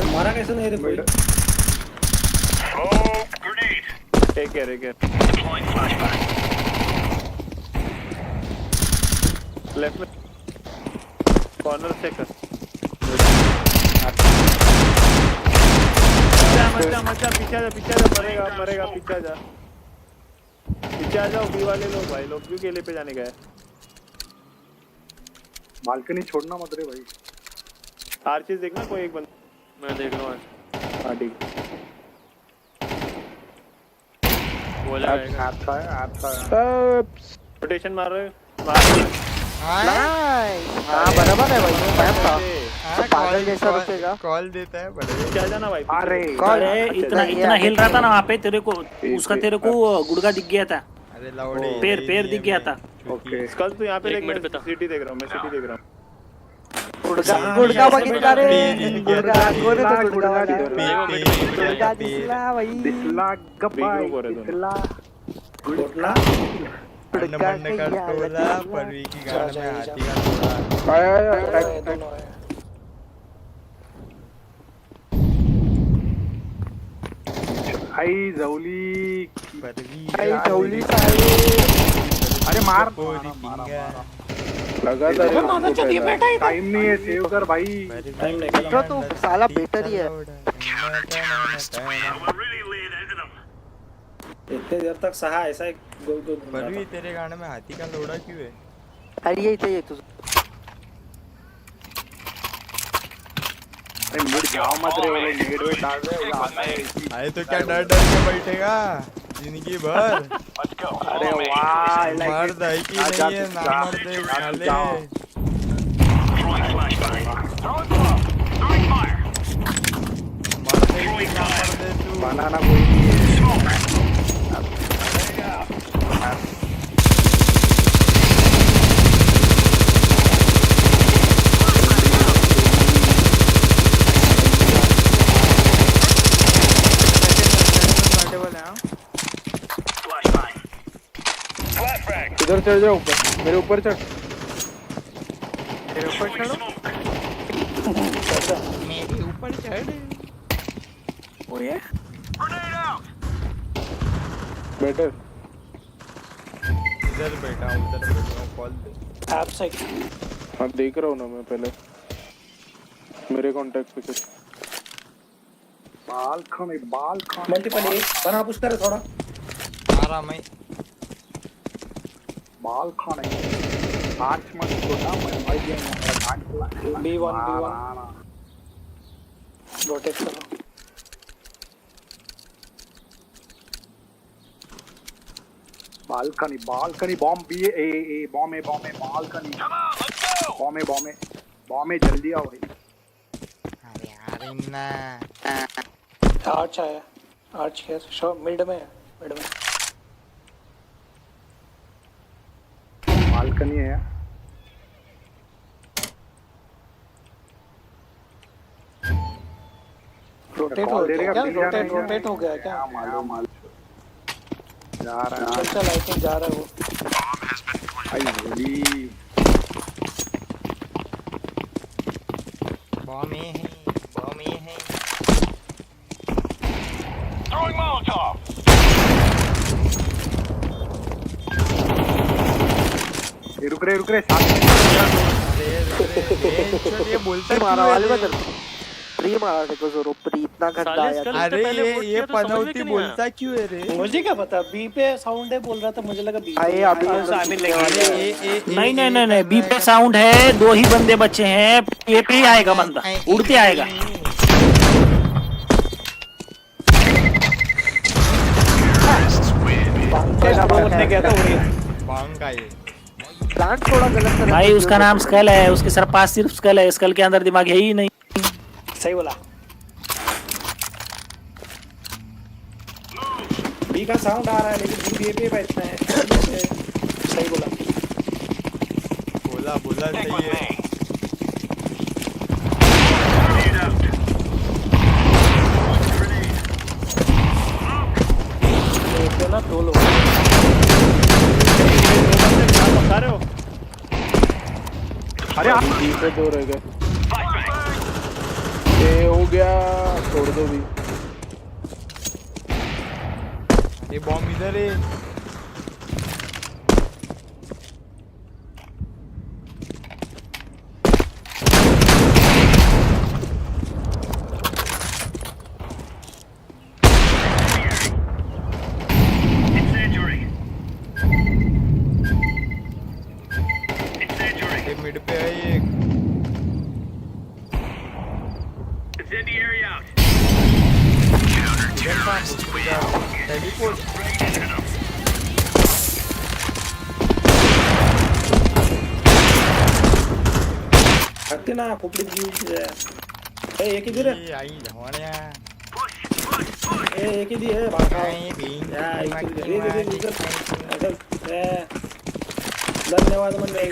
मारा कैसे नहीं रे कोई Smoke. Grenade. एक है Deploying flashbang. लेफ्ट में कॉर्नर से कर मचा पीछे जा मरेगा पीछे आ जाओ बी वाले लोग भाई लोग क्यों केले पे जाने गए बालकनी छोड़ना मत रे भाई हर चीज देखना कोई एक बंदा मैं देख रहा हूं हां ठीक बोला आपका रोटेशन मार रहे हां बराबर है भाई मैप था पागल जैसा रुकेगा कॉल देता है बड़े क्या जाना भाई अरे इतना हिल रहा था ना वहाँ पे तेरे को उसका तेरे को गुड़गा दिख गया था अरे लाउडे पैर दिख गया था ओके कल तो यहाँ पे देख मैं सिटी देख रहा हूँ मैं सिटी देख रहा हूँ गुड़गा बघितला रे गुड़गा कोण तो गुड़गा दिसला गप्पा दिसला गुड़गा नमन का टोला परवी की गाड़ में हाथी का टोला आई जवली परवी अरे मार लगा टाइम नहीं है सेव कर भाई टाइम नहीं तो साला बेटर ही है इतने देर तक सहा ऐसा एक गोल परवी तेरे गाने में हाथी का लोड़ा क्यों है अरे यही चाहिए तुझे अरे मुड़ जाओ मत रे वाले नेट में डाल दे वो आता है आए तो क्या डर के बैठेगा जिंदगी भर अरे वाह मर्द है कि नहीं है ना मर्द है साले बनाना कोई नहीं है इधर चढ़ जाओ ऊपर मेरे ऊपर चढ़ मेरे ऊपर चढ़ो मेरे ऊपर चढ़ ओए बेटर इधर बैठा हूं कॉल दे आप साइड हां देख रहा हूं ना मैं पहले मेरे कांटेक्ट पे कुछ बाल खाने मल्टीपल ए बना पुश कर थोड़ा मारा मैं बाल खाने आठ मत छोटा मैं भाई जाऊंगा B1 रोटेट करो बालकनी बॉम्ब भी ए बॉम्ब है बालकनी बॉम्ब है जल्दी आओ भाई अरे यार इन्ना आर्च आया आर्च है शो मिड में बालकनी है रोटेट हो गया क्या मालूम जा रहा है चल आई थिंक जा रहा है वो आई होली बॉम्ब है Throwing Molotov. रुक रहे साथ में ये बोलता मारा वाले बदल प्री मारा देखो जोरो, प्री इतना गंदा आया। अरे ये पनौती बोलता क्यों है रे? मुझे क्या पता, बी पे साउंड है बोल रहा था, मुझे लगा बी। अरे अभी नहीं नहीं नहीं नहीं, बी पे साउंड है, 2 ही बंदे बचे हैं, ए पे ही आएगा बंदा, उड़ते आएगा। प्लांट थोड़ा गलत तरह भाई उसका नाम स्कल है, उसके सर पास सिर्फ स्कल है, स्कल के अंदर दिमाग है ही नहीं। सही बोला। बी का साउंड आ रहा है लेकिन बी पे बैठना है। सही बोला सही है। ना 2 लोग अरे बी पे 2 रह गए। ये हो गया, छोड़ दो भी। ये बॉम्ब इधर है। मिड पे है एक। टेलीपोर्ट हटते ना खोपड़ी दी है। ए एक इधर है, आई हमारे एक ही दी है भागा यार, इधर धन्यवाद मंडे।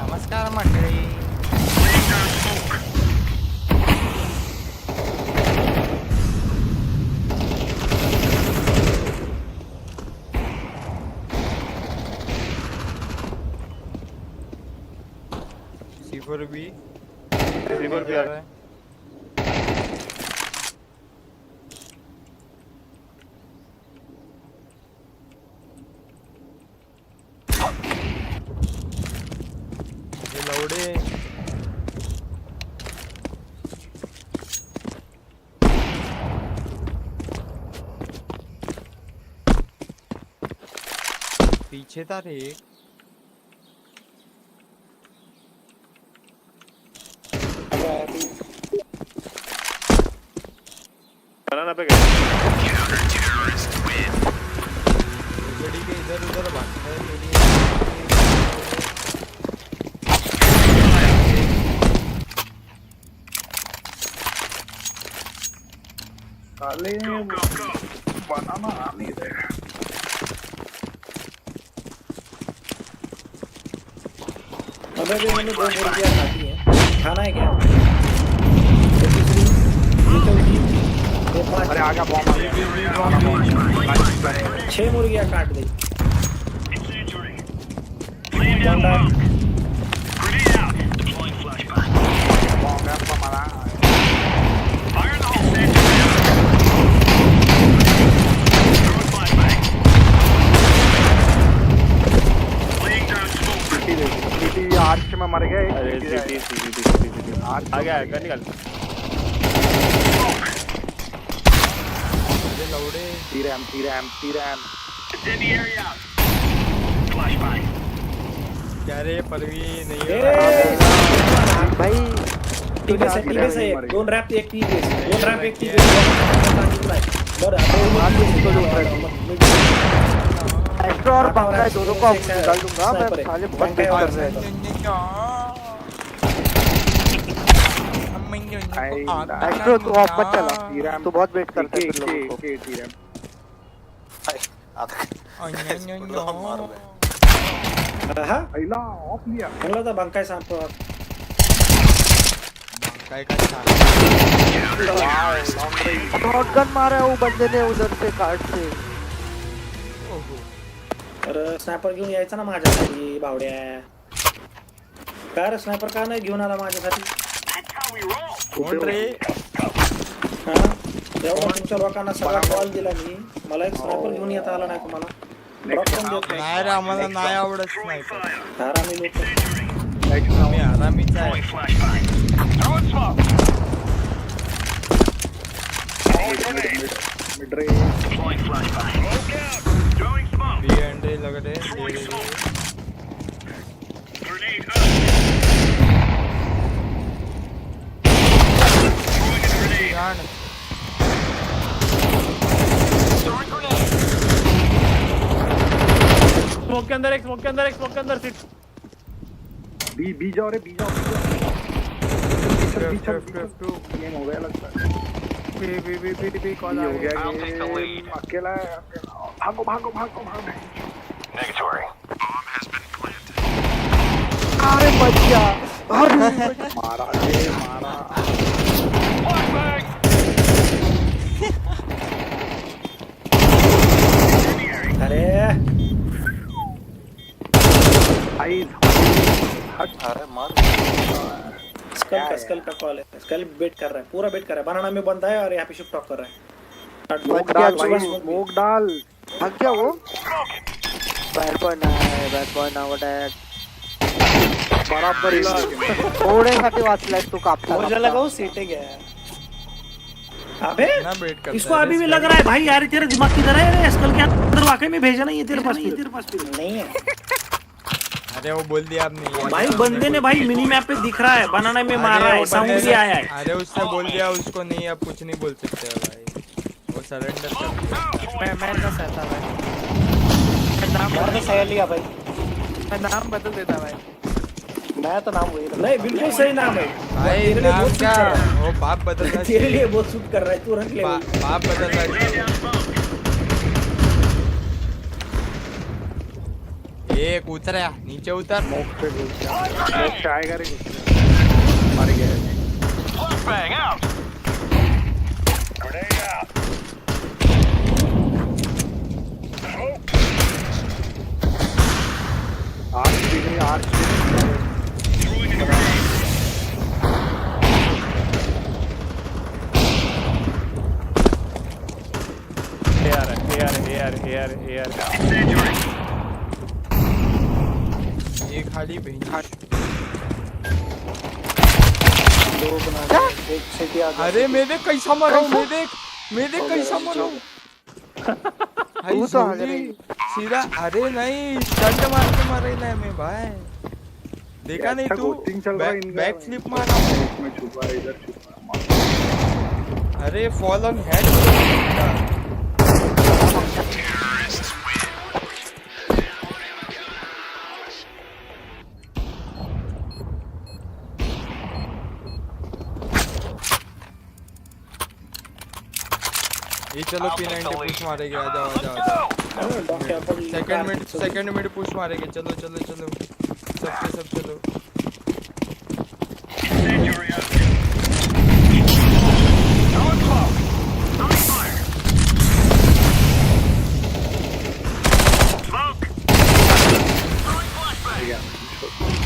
नमस्कार मंडळी। C4 भी आ रहा है। ये लौड़े पीछे था रे। बनाना पे गए। गड़ी के इधर उधर भागता है। साले बनाना आ नहीं रहे। अबे भी मैंने 2 मुर्गियां खाती है, खाना है क्या? अरे आ गया बॉम्ब, 6 मुर्गियां काट दी। आर्च में मर गए। आ गया निकल। लौड़े तीरैम क्या रे परवी नहीं भाई। टीपे से 2 रैप एक टीपे, 2 रैप एक टीपे। एक्स्ट्रा और पंखा दोनों को डाल दूंगा मैं। साले बहुत बेट कर रहे हैं। एक्स्ट्रा तो ऑफ मत चला, तो बहुत वेट करते हैं लोगों को। हां आइला ऑफ लिया, बोला था बंकाई सांप बंकाई का शॉटगन मारा है वो बंदे ने उधर से कार्ड से. अरे स्नायपर घेऊन यायचा ना माझ्यासाठी बावड्या. काय रे स्नायपर का नाही घेऊन आला माझ्यासाठी? कोण रे? हा एवढा तुमच्या लोकांना सगळा कॉल दिला मी. मला एक स्नायपर घेऊन येता आला नाही तुम्हाला. ड्रॉप पण देत नाही रे आम्हाला नाही आवडत स्नायपर. हरामी लोक. मी हरामीच आहे. मिड रे. बी अंडे लग रहे स्मोक के अंदर सिट. बी जाओ रे, बी जाओ. गेम हो गया लगता है. बी कॉल आ गया. अकेला है. भागो. Negatory. अरे बच्चा. मारा. अरे अरे मार. स्कल का कॉल है. स्कल बेट कर रहा है, पूरा बेट कर रहा है. बनाना में बंदा है और यहाँ पे शिफ्ट टॉक कर रहा है. स्मोक डाल. भाग गया वो. बैड बॉय ना वडॅट. बराबर थोड्यासाठी वाचलाय तू कापला. मुझे लगा वो सीटे गया है. अबे ना बेट करता इसको अभी भी लग रहा है भाई यार तेरा दिमाग किधर है रे? स्कल के अंदर वाकई में भेजा नहीं है तेरे पास नहीं है. अरे वो बोल दिया आपने. भाई बंदे ने भाई मिनी मैप पे दिख रहा है. बनाना में मारा है, साउंड भी आया है. अरे उसने बोल दिया उसको नहीं, अब कुछ नहीं बोल सकते हो भाई. वो सरेंडर कर दिया. मैं ना सहता भाई. नाम तो सही लिया भाई. मैं नाम बदल देता भाई. मैं तो नाम वही. नहीं बिल्कुल सही नाम है भाई. नाम क्या? वो बाप बदलना तेरे लिए बहुत सूट कर रहा है. तू रख ले. बाप बदलना चाहिए. एक उतरा नीचे उतर. स्मोक आएगा रे. मर गया. Flashbang out. Grenade out. Arch. Here. ये खाली बहन. अरे मैं देख कैसा मरा हूँ. मैं देख कैसा मरा हूँ. तू तो आ गया सीधा. अरे नहीं स्टंट मार के मारे ना मैं भाई. देखा नहीं तू? बैक फ्लिप मारा. में छुपा है, इधर छुपा. अरे फॉल ऑन हेड. ये चलो P90 पुश मारेंगे. आ जाओ. सेकंड मिनट पुश मारेंगे. चलो सब चलो.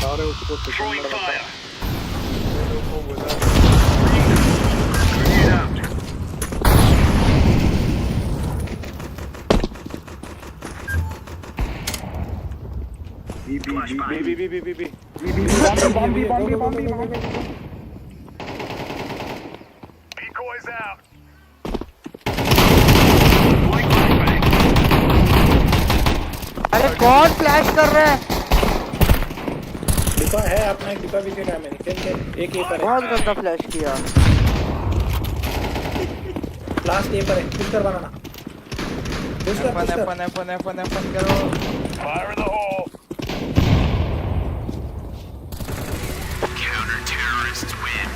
सारे उसको सेकंड बोला. Decoys out. अरे कौन फ्लैश कर रहा है? डिपा है अपना. एक डिपा विकेट है. मैंने एक पर बहुत गंदा फ्लैश किया. लास्ट ए पर है. फिल्टर बनाना. अपन करो. Fire in the hole. Counter-terrorists win.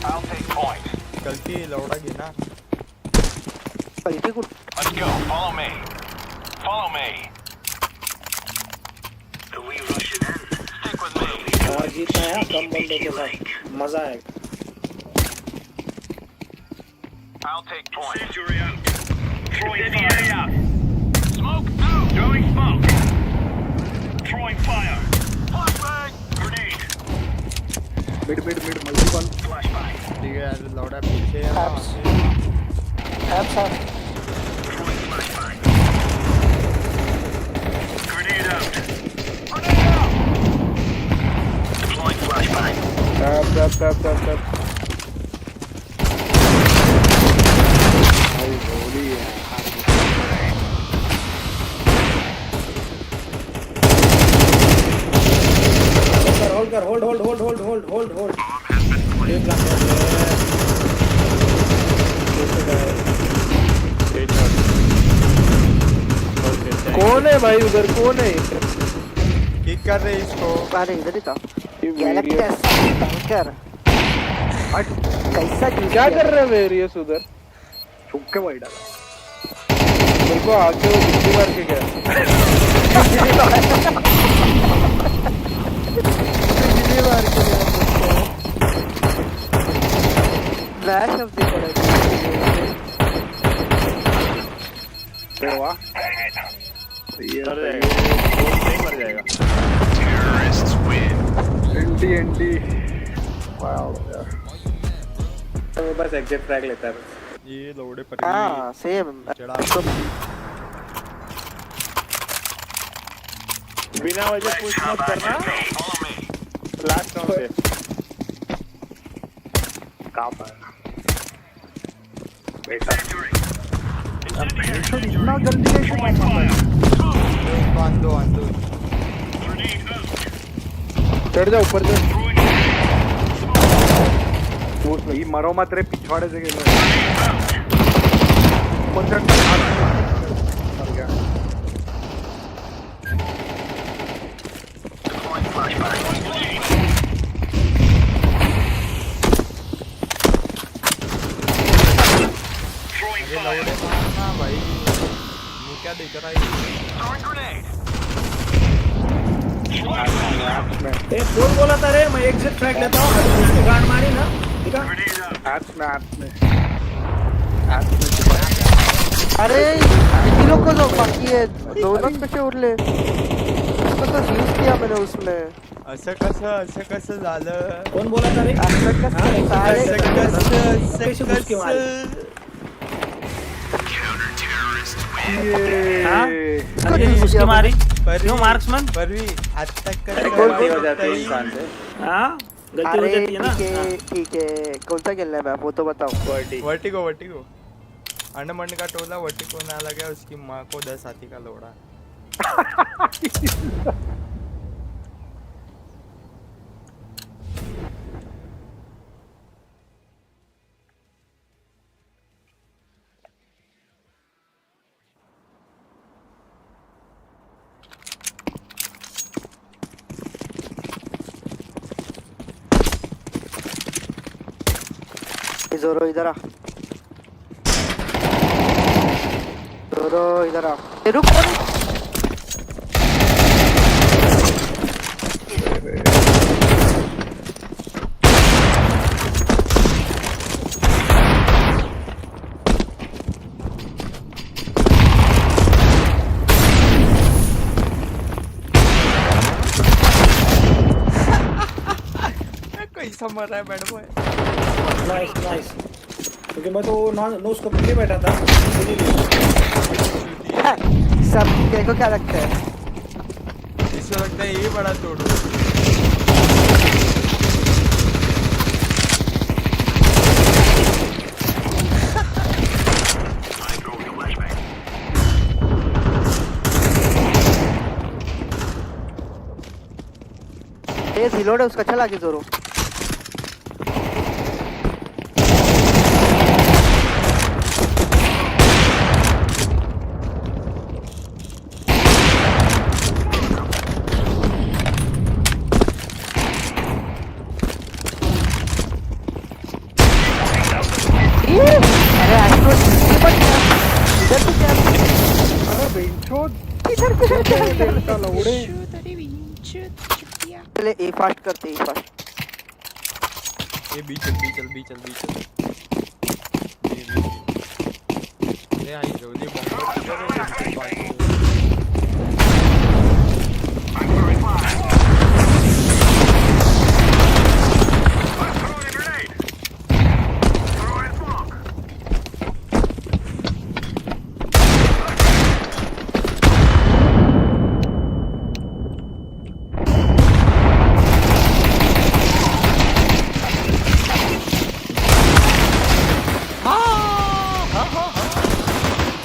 I'll take point. गलती लौड़ा गिना. गलती कुछ. Let's go. Follow me. Are we rushing in? Stick with me. जीतना है कम बंदों के साथ मजा आएगा। I'll take point. Incendiary out. Throwing fire. Smoke out. Throwing smoke. Throwing fire. Flashbang. Grenade. Mid multiple. Flashbang. ठीक है यार लौड़ा पीछे है Throwing flashbang. Grenade out. Grenade out. Deploying flashbang. Tap. hold. एक लाख कौन है भाई उधर? कौन है? किक कर रहे इसको। अरे इधर ही था। Galactus tanker. कैसा क्या कर रहे हैं वेरियस उधर? छुप के भाई डाला। मेरे को आगे वो बिजली मार के गया। फ्लैश ऑफ द वाह ये मर जाएगा। Terrorists win. एंटी वाओ यार। तो बस एग्जिट फ्रैग लेता है बस। ये लोड़े पर हां सेम चढ़ा बिना वजह पुश मत करना। लास्ट राउंड पे कहां पर बेटा इतना जल्दी कैसे मारना है? आंदो चढ़ जा ऊपर से। वो नहीं मरो मत रे पिछवाड़े से गेलो। मर गया। ये लौड़े मारना भाई। ये क्या दिख रहा है? ए कौन बोला था रे? मैं एग्जिट ट्रैक लेता हूं। उसने गांड मारी ना। ठीक है? एप्स में अरे इन लोग को तो बाकी है। दोनों कसे उरले? उसको तो यूज किया मैंने उसमें। असं कसं झालं? कौन बोला था रे? असं कसं अरे उसकी मारी क्यों मार्क्समैन परवी अटैक कर गलती हो जाती है इंसान से। हाँ गलती हो जाती है ना। ठीक है कौन सा खेलना है मैं वो तो बताओ। वर्टिगो अंडमंड का टोला वर्टिगो ना लगा उसकी माँ को 10 हाथी का लोड़ा। जोरो इधर आ। जोरो इधर आ। रुक कैसा मर रहा है मैडम? नाइस क्योंकि मैं तो नो स्कोप लिए बैठा था। सब तेरे को क्या लगता है? इसको लगता है ये बड़ा तोड़। ये रिलोड है उसका। चला के जोरो। पहले ए फास्ट करते ए फास्ट ये बी चल ये आई रोली बॉम्बर किधर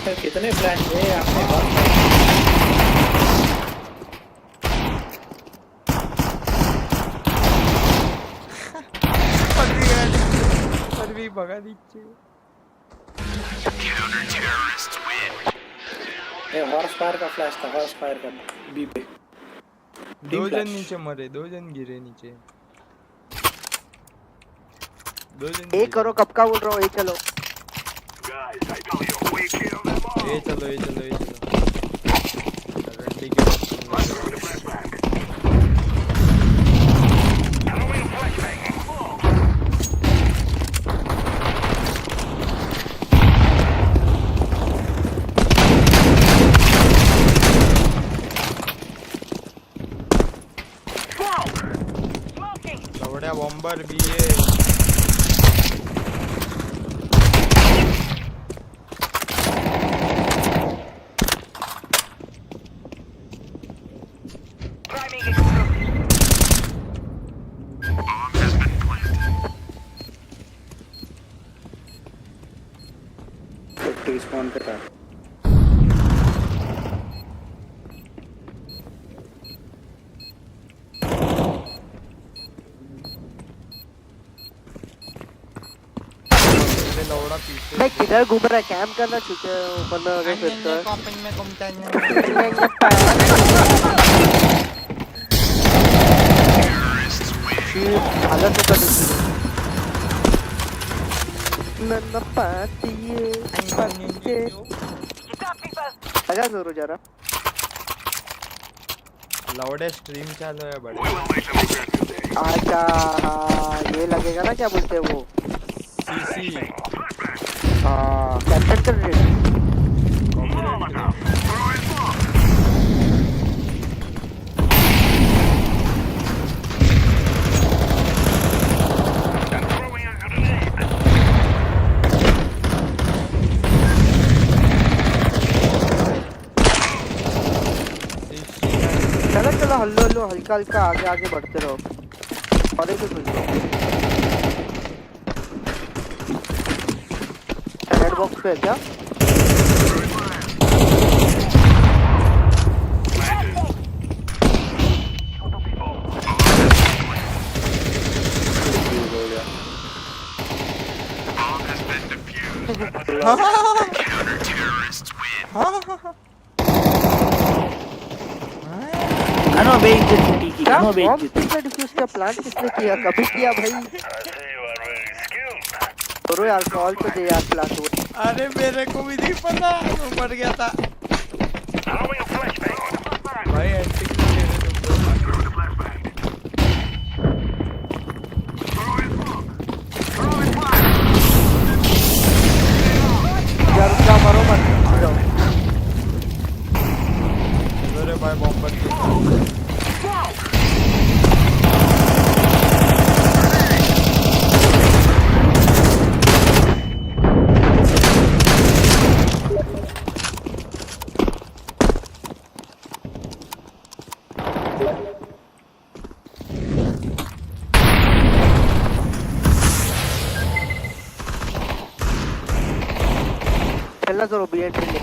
है कितने फ्लैश है आपने पर भी भगा नीचे ये हॉर्स फायर का फ्लैश था हॉर्स फायर का बी पे दो जन नीचे मरे दो जन गिरे नीचे ए करो कब का बोल रहा हूँ ए चलो ये चलो लवड़ा बॉम्बर भी है स्पॉन पे था मैं किधर घूम रहा है कैंप करना चुके ऊपर में अगर फिर तो हालत तो कर नन्ना पाती है आजा जोरो जरा लाउड स्ट्रीम चालू है बड़े अच्छा ये लगेगा ना क्या बोलते हैं वो सीसी कैप्टन कर रहे चलो हल्लो हल्का हल्का आगे बढ़ते रहो और एक हेड बॉक्स पे क्या घनो बेइज्जती की घनो बेइज्जती किसने डिफ्यूज का प्लान किसने किया कभी किया भाई जोरो यार कॉल तो दे यार प्लान हुआ अरे मेरे को भी नहीं पता मैं मर गया था भाई एंटी यार क्या मारो मत जाओ अरे भाई बॉम्बर की चलना जोरो बीएड ले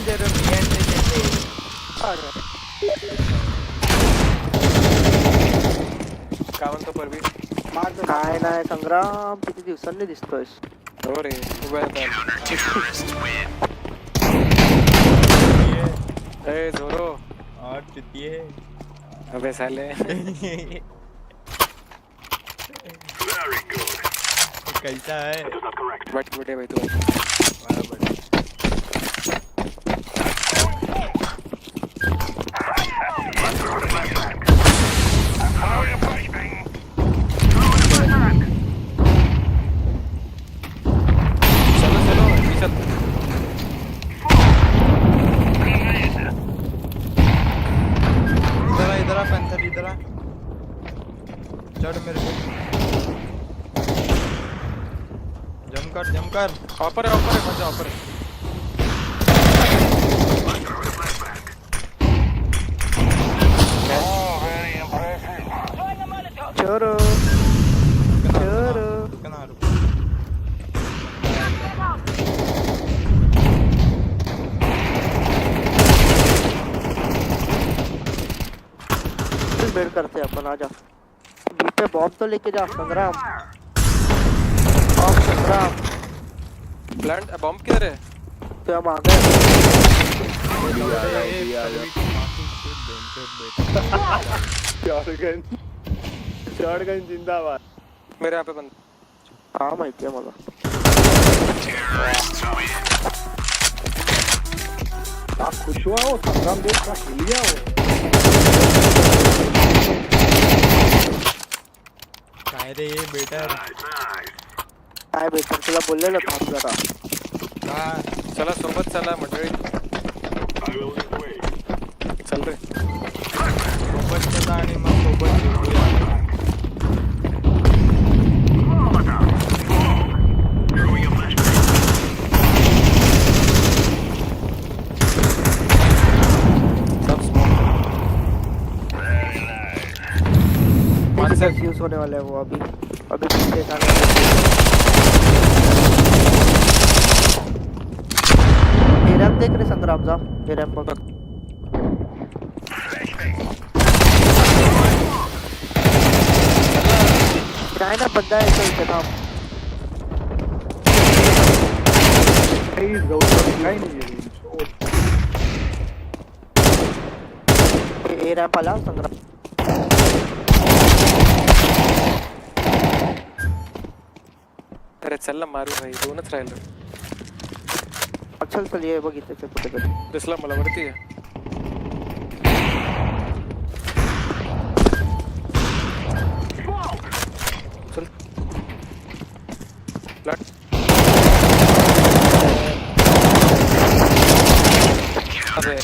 जरूर बीएड ले कावंतो परवी काय नाही संग्राम किती दिवसांनी दिसतोयस हो रे उभा ए जोरो और चुतिए अबे साले कैसा है बट बड़े भाई तू चढ़ मेरे को, जम कर। ऑपर है मजा ऑपर है। Zoro. बेड करते हैं अपन, आजा। बी पे बॉम्ब तो लेके जा संग्राम। संग्राम प्लांट बॉम्ब किधर है? तो हम आ गए। शॉटगन जिंदाबाद। मेरे यहाँ पे बंद। हाँ माहिती है मला। आप खुश हुआ हो संग्राम देश का खेल गया हो। काय रे बेटर, काय बेटर तुला बोललेलं थांब जरा। चला सोबत चला मंडळी, चल रे सोबत चला आणि मग सोबत जेवूया। यूज होने वाला है वो अभी पीछे जाने रैंप देख रहे संग्राम जा, ये रैंप पर क्या ना बंदा है तो इसे नाम ये रैंप वाला संग्राम। अरे चल ना मारू भाई, दोनच राहिलं। चल चल ये बघितलं ते कुठे दिसला मला वरती आहे। चल प्लांट अबे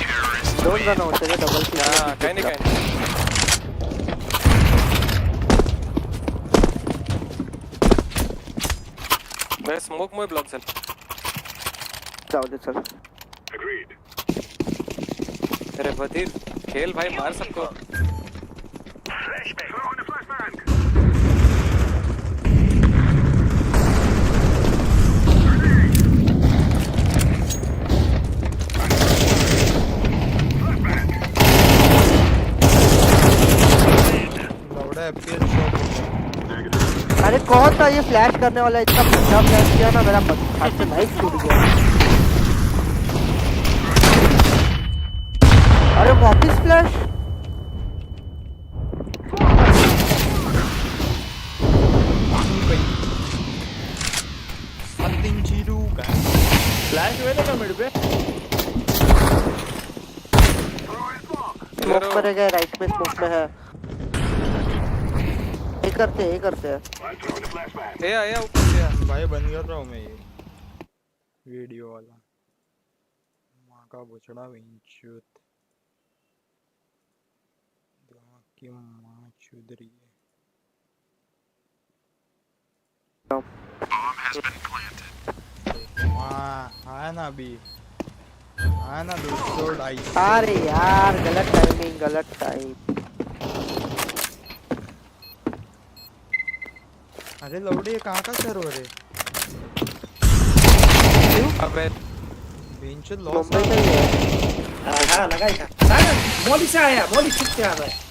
दोन जण होते ते डबल किल। हां काही नाही मैं स्मोक में ब्लॉक चल जाओ दे चल। अरे बधीर खेल भाई, मार सबको। अरे कौन था ये फ्लैश करने वाला? इतना अच्छा फ्लैश किया ना, मेरा हाथ से नाइफ टूट गया। अरे वापिस फ्लैश। फ्लैश हुए थे मेरे पे। स्मोक पर है, राइट में स्मोक में है। ये करते हैं ए आया ऊपर से भाई बंद कर रहा हूँ मैं ये वीडियो वाला। माँ का बछड़ा विंचुत की माँ चुदरी है। हाँ ना अभी, हाँ ना दोस्तों डाइस। अरे यार गलत टाइमिंग, गलत टाइम। अरे लौड़े ये कहाँ का सर्वर है? अबे विंचुत लॉस हाँ लगा ही था। सागर मॉली से आया, मॉली छुप के आ रहा है।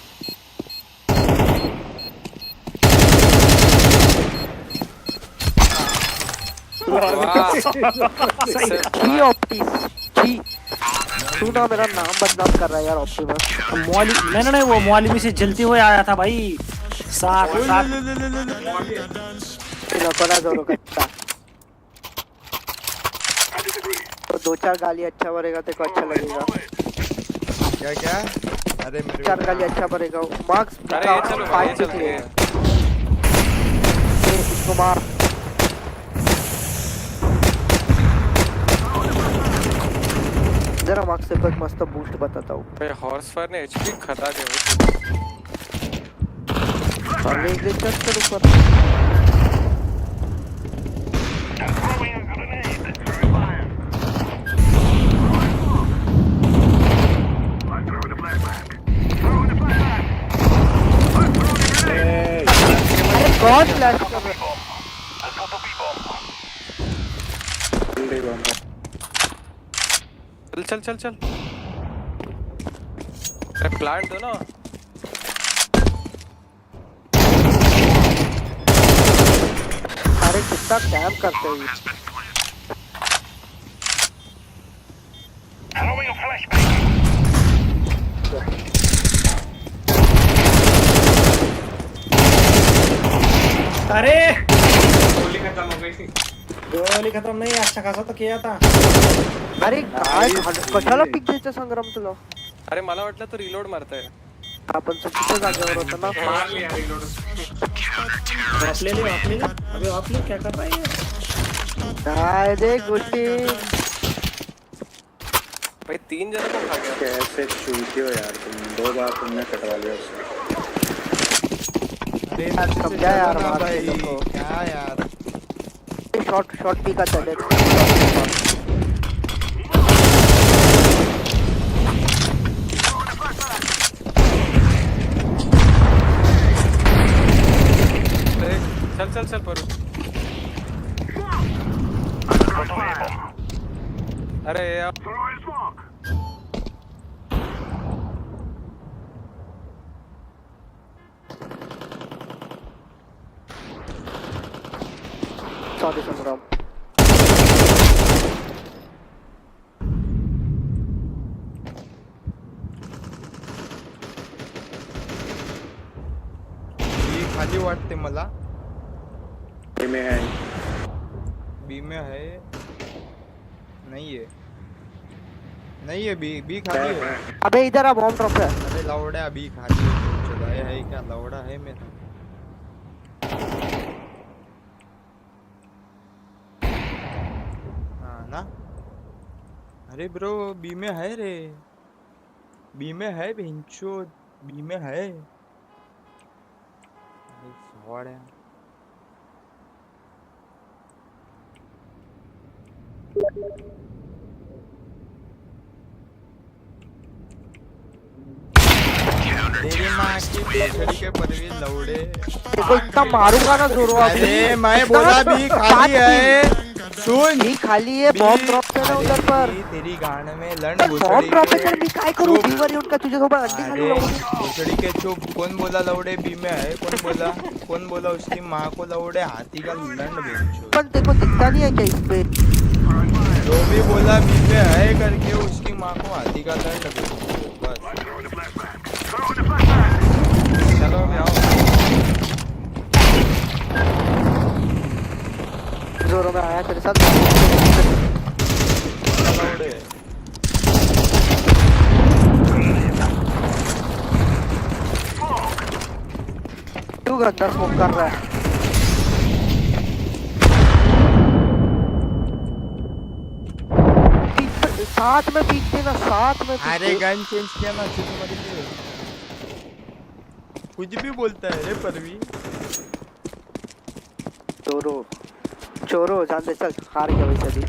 तू ना मेरा नाम बदनाम कर रहा है यार ऑप्टिमस। मॉली मैंने नहीं, वो मॉली में से जलते हुए आया था भाई। साथ जोरो कच्चा तो दो चार गाली अच्छा भरेगा तेरे को अच्छा लगेगा। क्या अरे मेरे चार गाली अच्छा भरेगा मार्क्स। अरे ये चलो भाई, ये चलते हैं। इसको मार। जरा मार्क्स से कुछ मस्त बूस्ट बताता हूँ। हॉर्स फायर ने एचपी खता के ऊपर कौन फ्लैश कर रहा है? चल चल चल चल प्लांट दो ना। अरे कितना कैम्प करते हैं अरे गोली खत्म हो गई। गोली खत्म नहीं, अच्छा खासा तो किया था। अरे काय कशाला पिक द्यायचं संग्राम तुला? अरे मला वाटलं तो रिलोड मारताय। आपण चुकीच्या जागेवर होतो ना। मार लिया रिलोड। ऑफ ले ले, ऑफ ले ले। अबे ऑफ ले, क्या कर रहा है ये? काय रे गोष्टी भाई 3 जन को खा गया। कैसे चूतिए हो यार तुम, 2 बार तुमने कटवा लिया उससे। अरे समझा यार भाई क्या यार। शॉट शॉट पी का चले चल चल चल परू। अरे यार सॉरी संग्राम। बी खाली वाटते मला। बी में है, बी में है नहीं है, नहीं है। बी खाली है। अबे इधर आ, बॉम्ब ड्रॉप है। अरे लौड़ा बी खाली है। चला है क्या लौड़ा है मेरा? हाँ ना। अरे ब्रो बी में है रे, बी में है भिंचो, बी में है। सवाड़ है। तेरी माँ की पछड़ी के परवी लौड़े। देखो इतना मारूंगा ना जोरो। अरे मैं बोला भी खाली है। सुन भी खाली है, बॉम्ब ड्रॉप है ना उधर पर। तेरी गाने में लंड बॉम्ब ड्रॉप है तेरे, भी काय करूं? बीवर ही उनका तुझे सोबत अंडी खाली लौड़े। भोसड़ी के चुप। कौन बोला लौड़े बी में है? कौन बोला उसकी माँ को लौड़े? हाथी का लंड बेचो। पर देखो दिखता नहीं है क्या इस पे? जो भी बोला बी में है करके उसकी माँ को हाथी का लंड बेचो बस। चलो अभी आओ। जोरो में आया तेरे साथ। लौड़े क्यों गंदा स्मोक कर रहा है? साथ में पीछे ना, साथ में। अरे गन चेंज किया ना तुम्हारी पे। कुछ भी बोलता है रे परवी। चोरो चोरो जान दे, चल हार गया वैसे भी।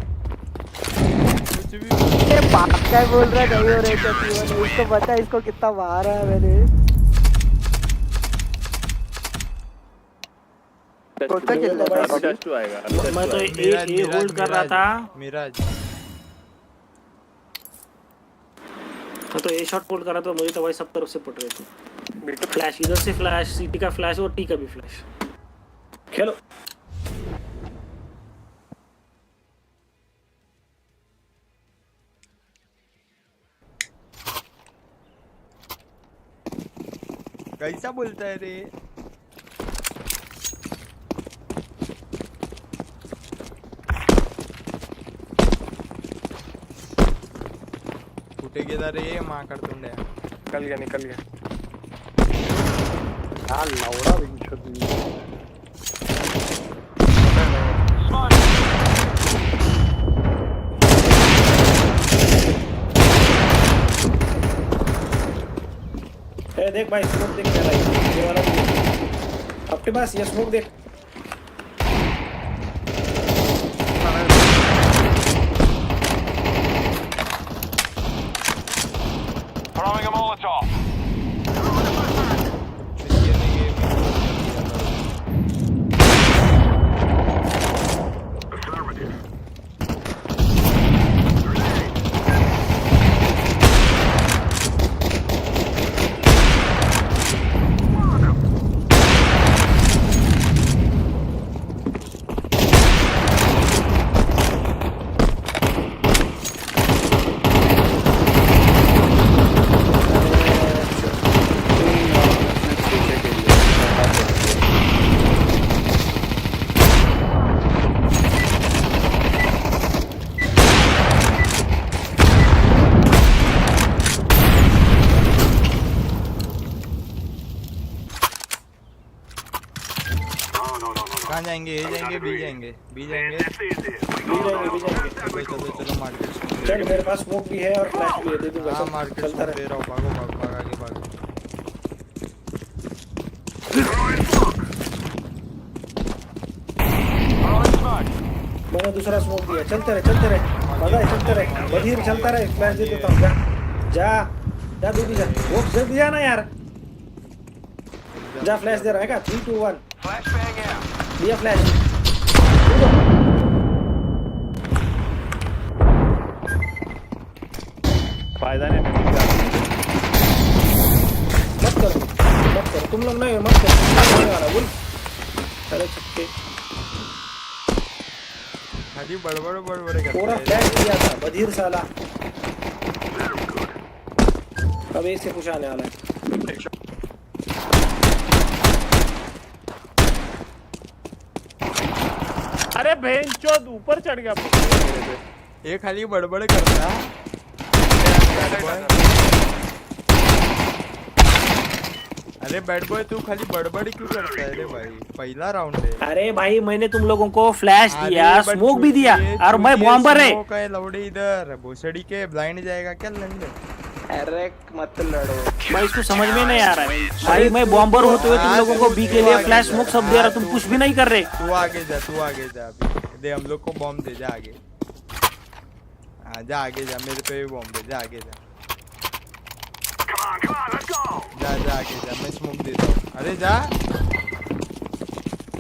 कुछ भी ये बात क्या बोल रहा है? नहीं हो रहे थे इसको पता है इसको कितना मारा है मैंने। कौन सा खेल रहा था? मैं तो ए होल्ड कर रहा था। मिराज मैं तो ए शॉट होल्ड कर रहा था, मुझे तो भाई सब तरफ से पड़ रहे थे। फ्लैश इधर से फ्लैश, सीटी का फ्लैश और टी का भी फ्लैश। खेलो कैसा बोलता है रे? कुठे गेला रे माकड तोंड्या? निकल गया। यार लौड़ा भिंचो। देख भाई स्मोक देख, ये वाला ऑप्टिमस ये स्मोक देख Throwing a Molotov. कहाँ जाएंगे? ए जाएंगे, बी जाएंगे, बी जाएंगे, चलो मार्केट। चल मेरे पास स्मोक भी है और फ्लैश भी है, दे दूंगा। हाँ मार्केट दे रहा हूँ, भागो भागो भाग आगे भागो। मैंने दूसरा स्मोक दिया, चलते रहे मजा है, चलते रहे बधीर, चलता रहे, फ्लैश दे देता हूँ। जा जा दीदी जा, वो जल्दी जाना यार, जा फ्लैश दे रहा है क्या? 3 2 1 दिया फ्लैश। फायदा नहीं, मत करो तुम लोग, नहीं मत करो, बोल चले छक्के खाली बड़बड़ करता पूरा फ्लैश दिया था बधीर साला, अब एक से कुछ आने वाला है। अरे भेंचोद ऊपर चढ़ गया ये खाली बड़बड़ करता। अरे बैड बॉय तू खाली बड़बड़ क्यों करता है रे भाई? पहला राउंड है। अरे भाई मैंने तुम लोगों को फ्लैश दिया, स्मोक भी दिया, और मैं बॉम्बर है। स्मोक है लौड़े इधर, भोसड़ी के ब्लाइंड जाएगा क्या लंडे? अरे मत लड़ो भाई, इसको समझ में नहीं आ रहा है भाई, मैं बॉम्बर होते हुए तुम लोगों को बी के लिए फ्लैश स्मोक सब दे रहा, तुम कुछ भी नहीं कर रहे। तू आगे जा दे, हम लोग को बॉम्ब दे, जा आगे। हाँ जा आगे जा, मेरे पे भी बॉम्ब दे, जा आगे जा, जा आगे जा, मैं स्मोक देता हूँ। अरे जा,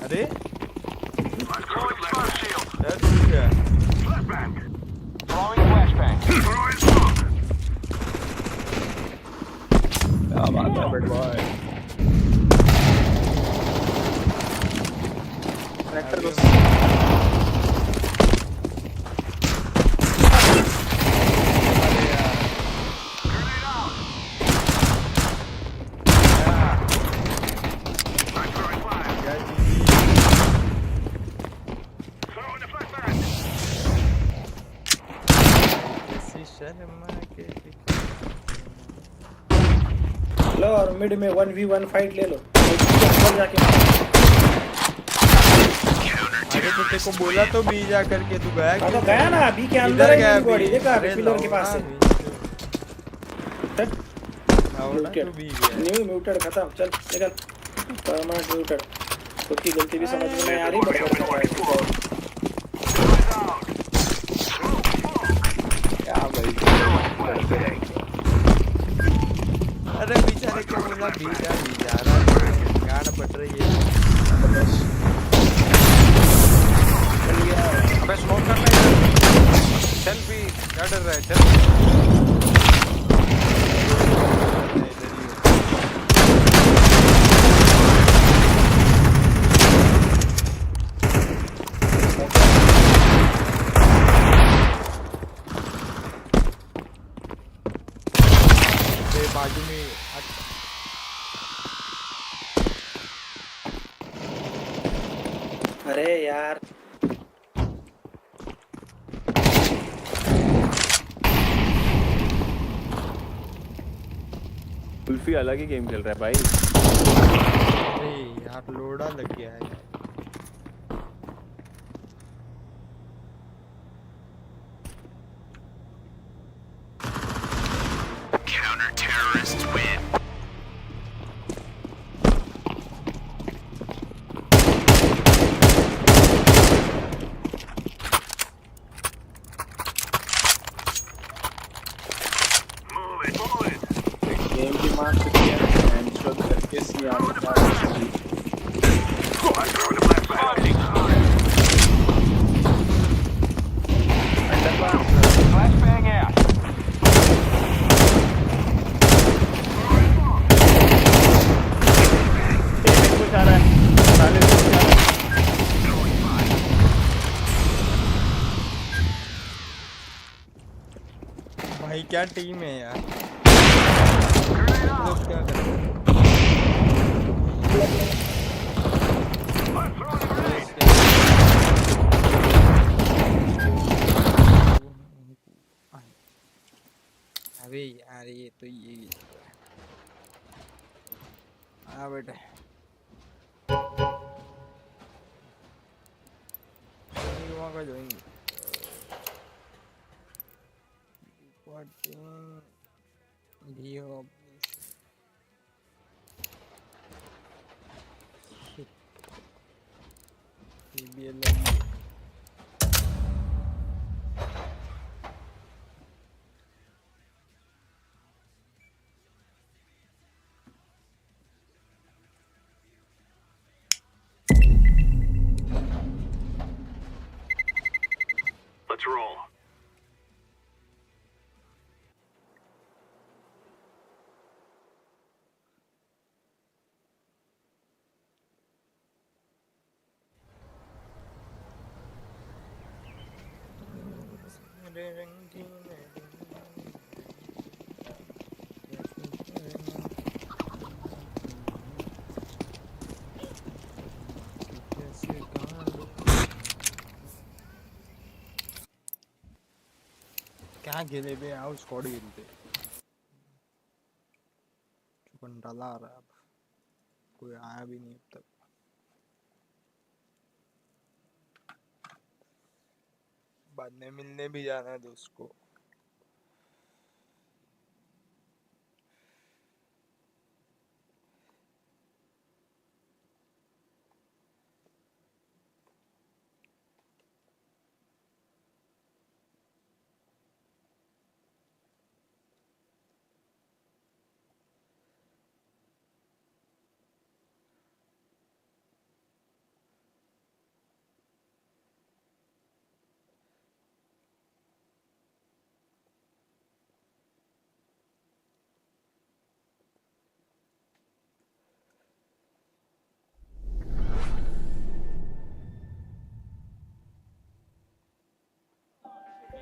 अरे क्या बात है बैड बॉय। ट्रैक्टर को लो और मिड में 1v1 फाइट ले लो जाके। अरे तो तेरे को बोला तो बी जा करके, तू गया तो गया ना, बी के अंदर है मेरी बॉडी, देखा पिलर के पास से। न्यू म्यूटेड खत्म, चल निकल, परमानेंट म्यूटेड। खुद की गलती भी समझ में नहीं आ रही, क्या भाई? अरे बेचारे को बोला बी जा रहा है, गाना पट रही है। अबे स्मोक करना है, चल भी क्या डर रहा है, चल। बाजू में अरे यार कुल्फी अलग ही गेम खेल रहा है भाई। अरे यार लोड़ा लग गया है। भाई क्या टीम है यार। लोग क्या कर रहे हैं? अबे यार ये तो ये हाँ बेटे वहाँ का ज्वाइन Let's roll. क्या गेले बे आओ स्क्वाड गेलते कंटाला आ रहा है अब कोई आया भी नहीं अब तक बाद में मिलने भी जाना है दोस्त को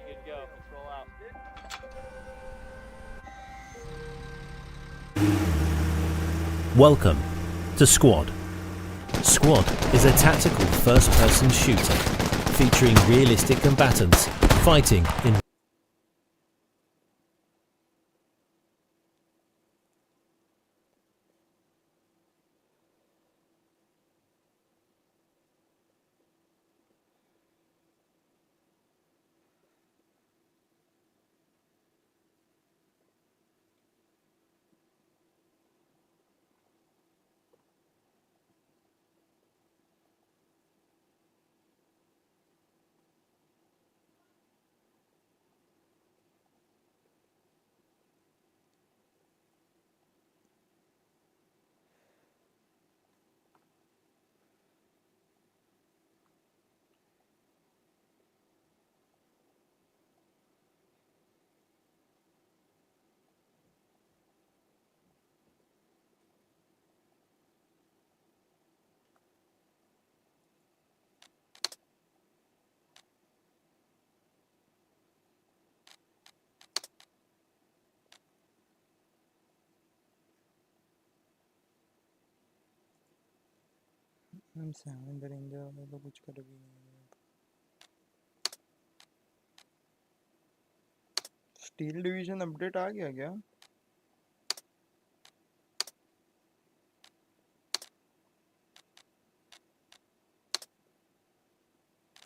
Good go. Let's roll out. Welcome to Squad. Squad is a tactical first-person shooter featuring realistic combatants fighting in हम सामने करेंगे वाले तो कुछ कर भी नहीं स्टील डिवीजन अपडेट आ गया क्या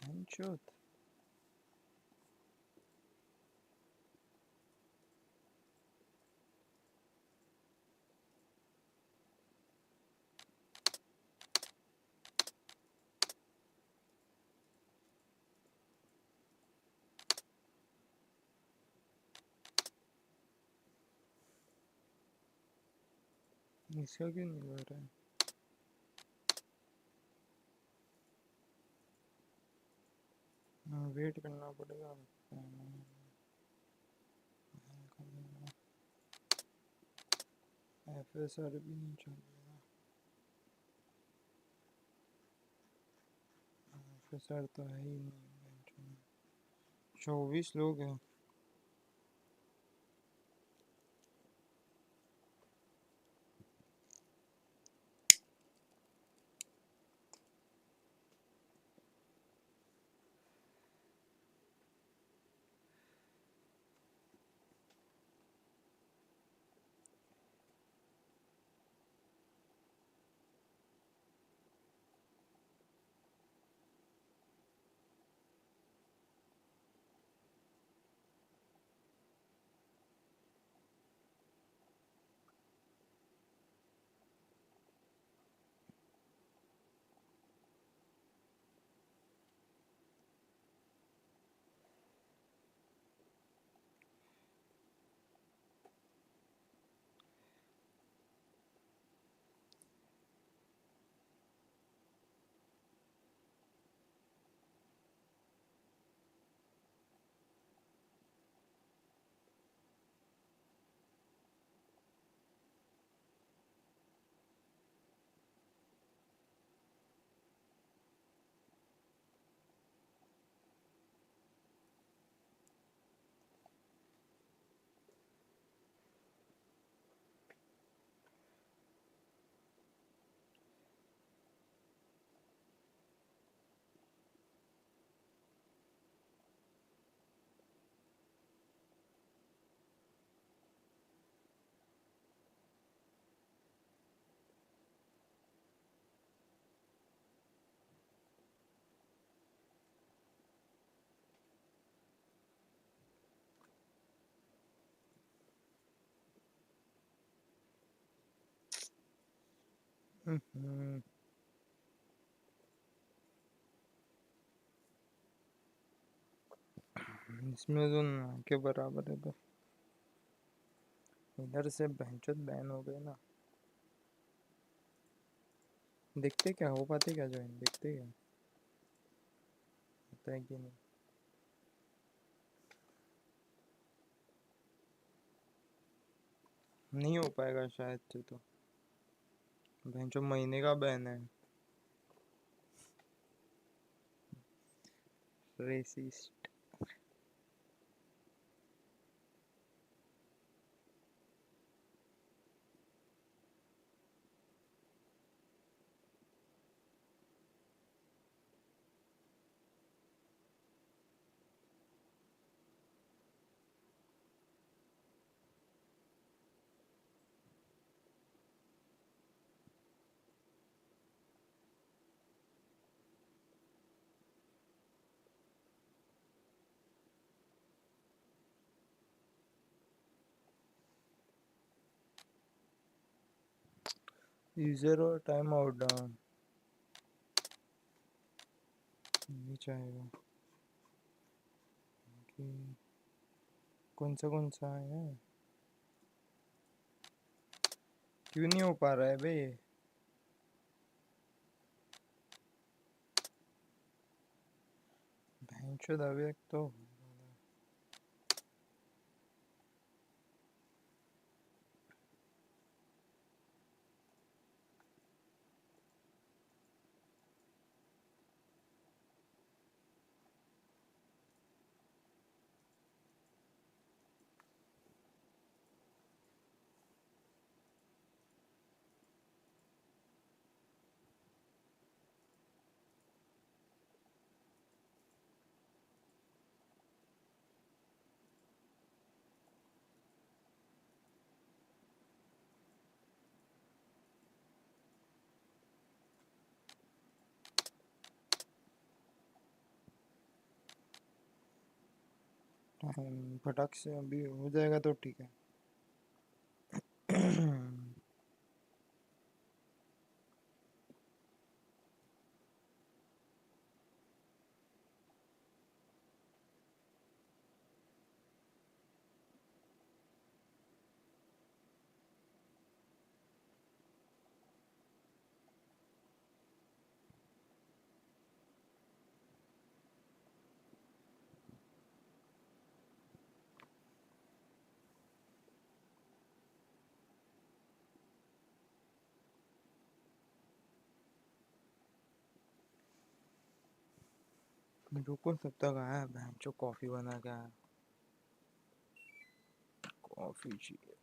अंशुत इसका क्यों नहीं हो रहा है? वेट करना पड़ेगा। FSR भी नहीं चल रहा। FSR तो है ही नहीं। 24 लोग हैं। इसमें तो ना के बराबर है। तो इधर से भैंचोद बैन हो गए ना। देखते क्या हो पाते क्या ज्वाइन, देखते क्या होता है कि नहीं। नहीं हो पाएगा शायद से। तो भैंचोद महीने का बैन है। रेसिस्ट। यूजर और टाइम आउट डाउन नहीं चाहेगा कि कौन सा है। क्यों नहीं हो पा रहा है भाई। भैंचोद अभी तो फटाक से अभी हो जाएगा तो ठीक है। रुको तब तक आया जो कॉफी बना के आया। कॉफी चाहिए।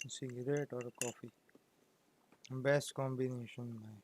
सिगरेट और कॉफी बेस्ट कॉम्बिनेशन भाई।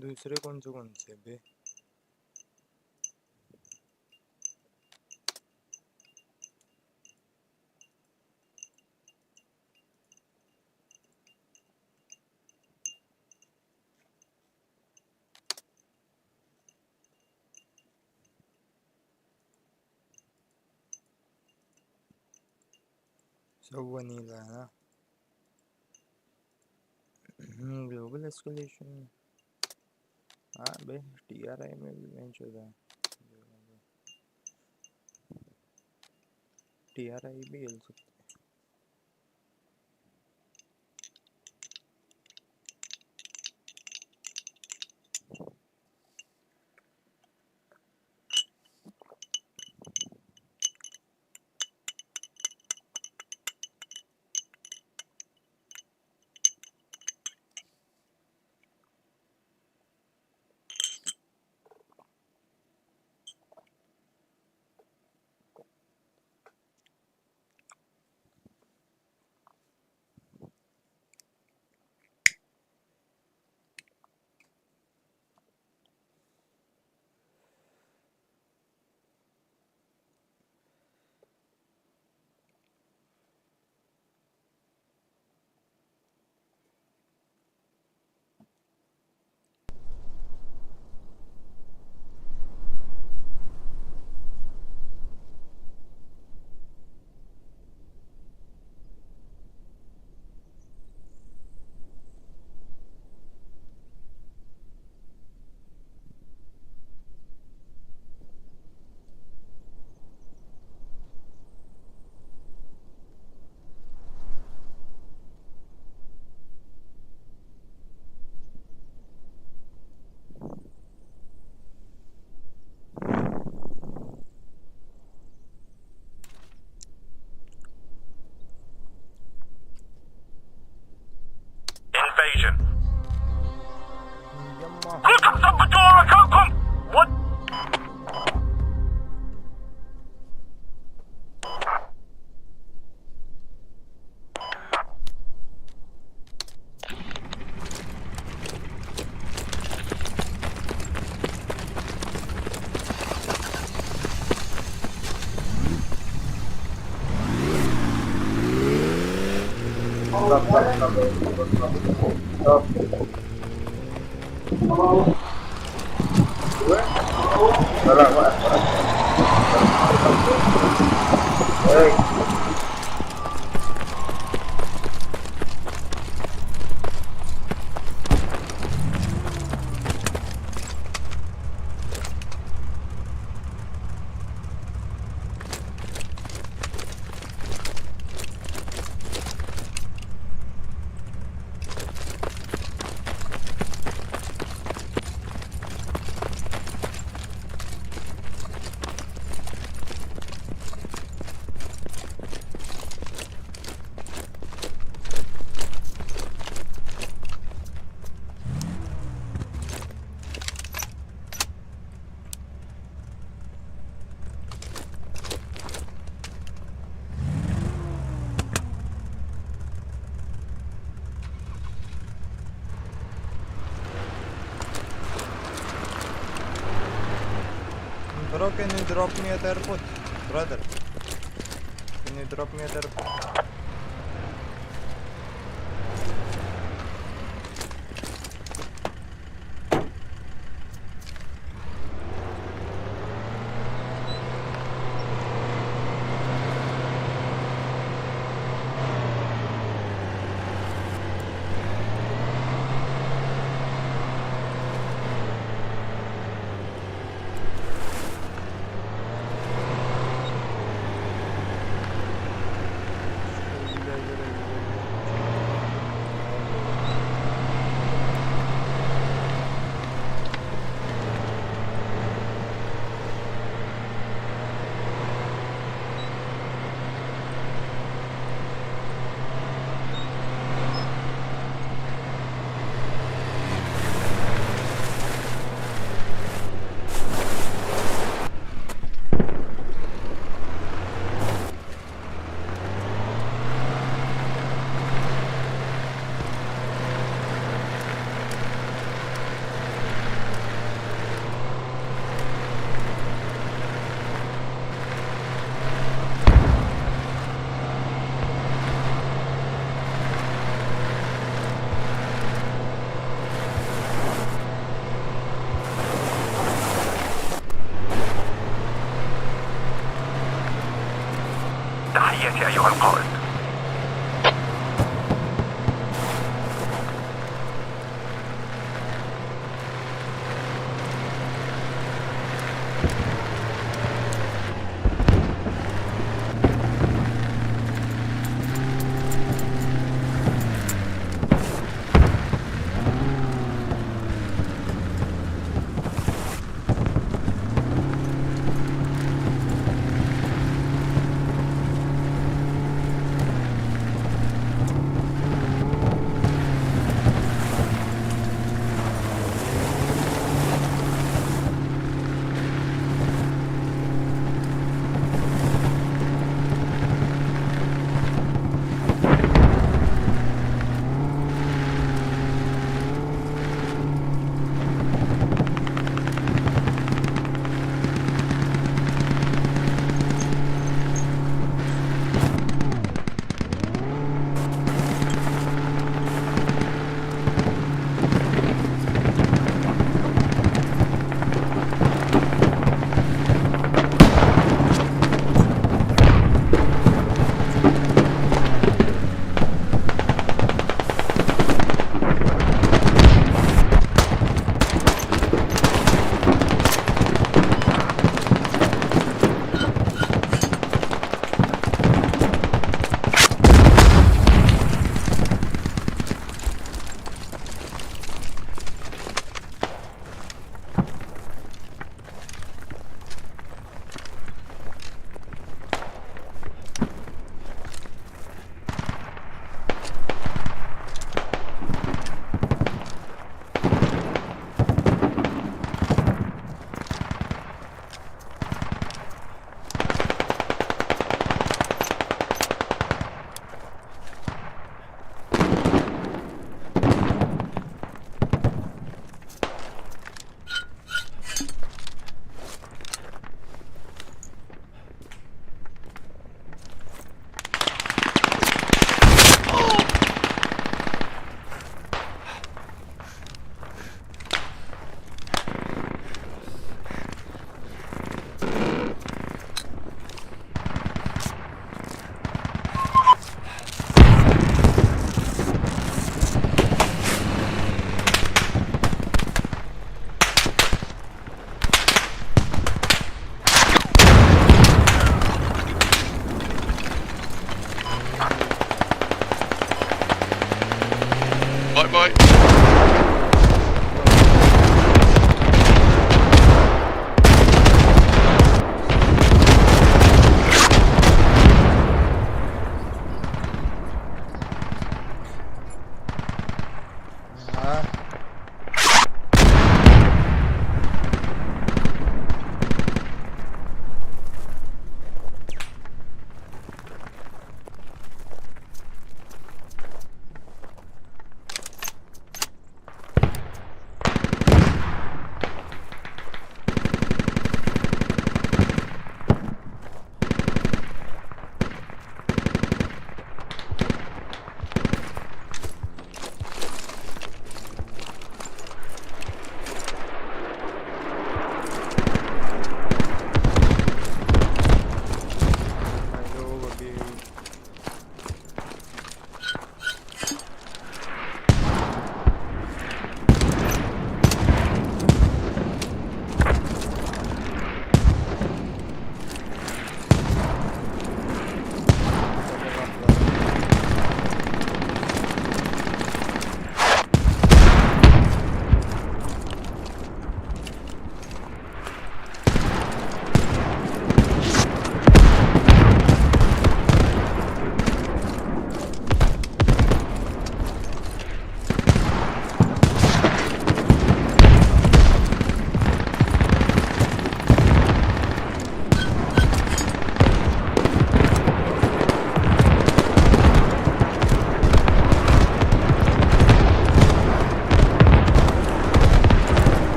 दूसरे कौन से बे? सब वनीला है ना। ग्लोबल एस्केलेशन हाँ बे TRI में भी मैच हो रहा है। TRI भी खेल सकते हैं। Invasion. Who comes up the door? I can't come. What? Zoro, can you drop me at airport? Brother, can you drop me at airport? تحياتي أيها القائد.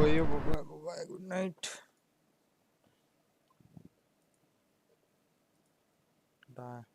Good night. Bye.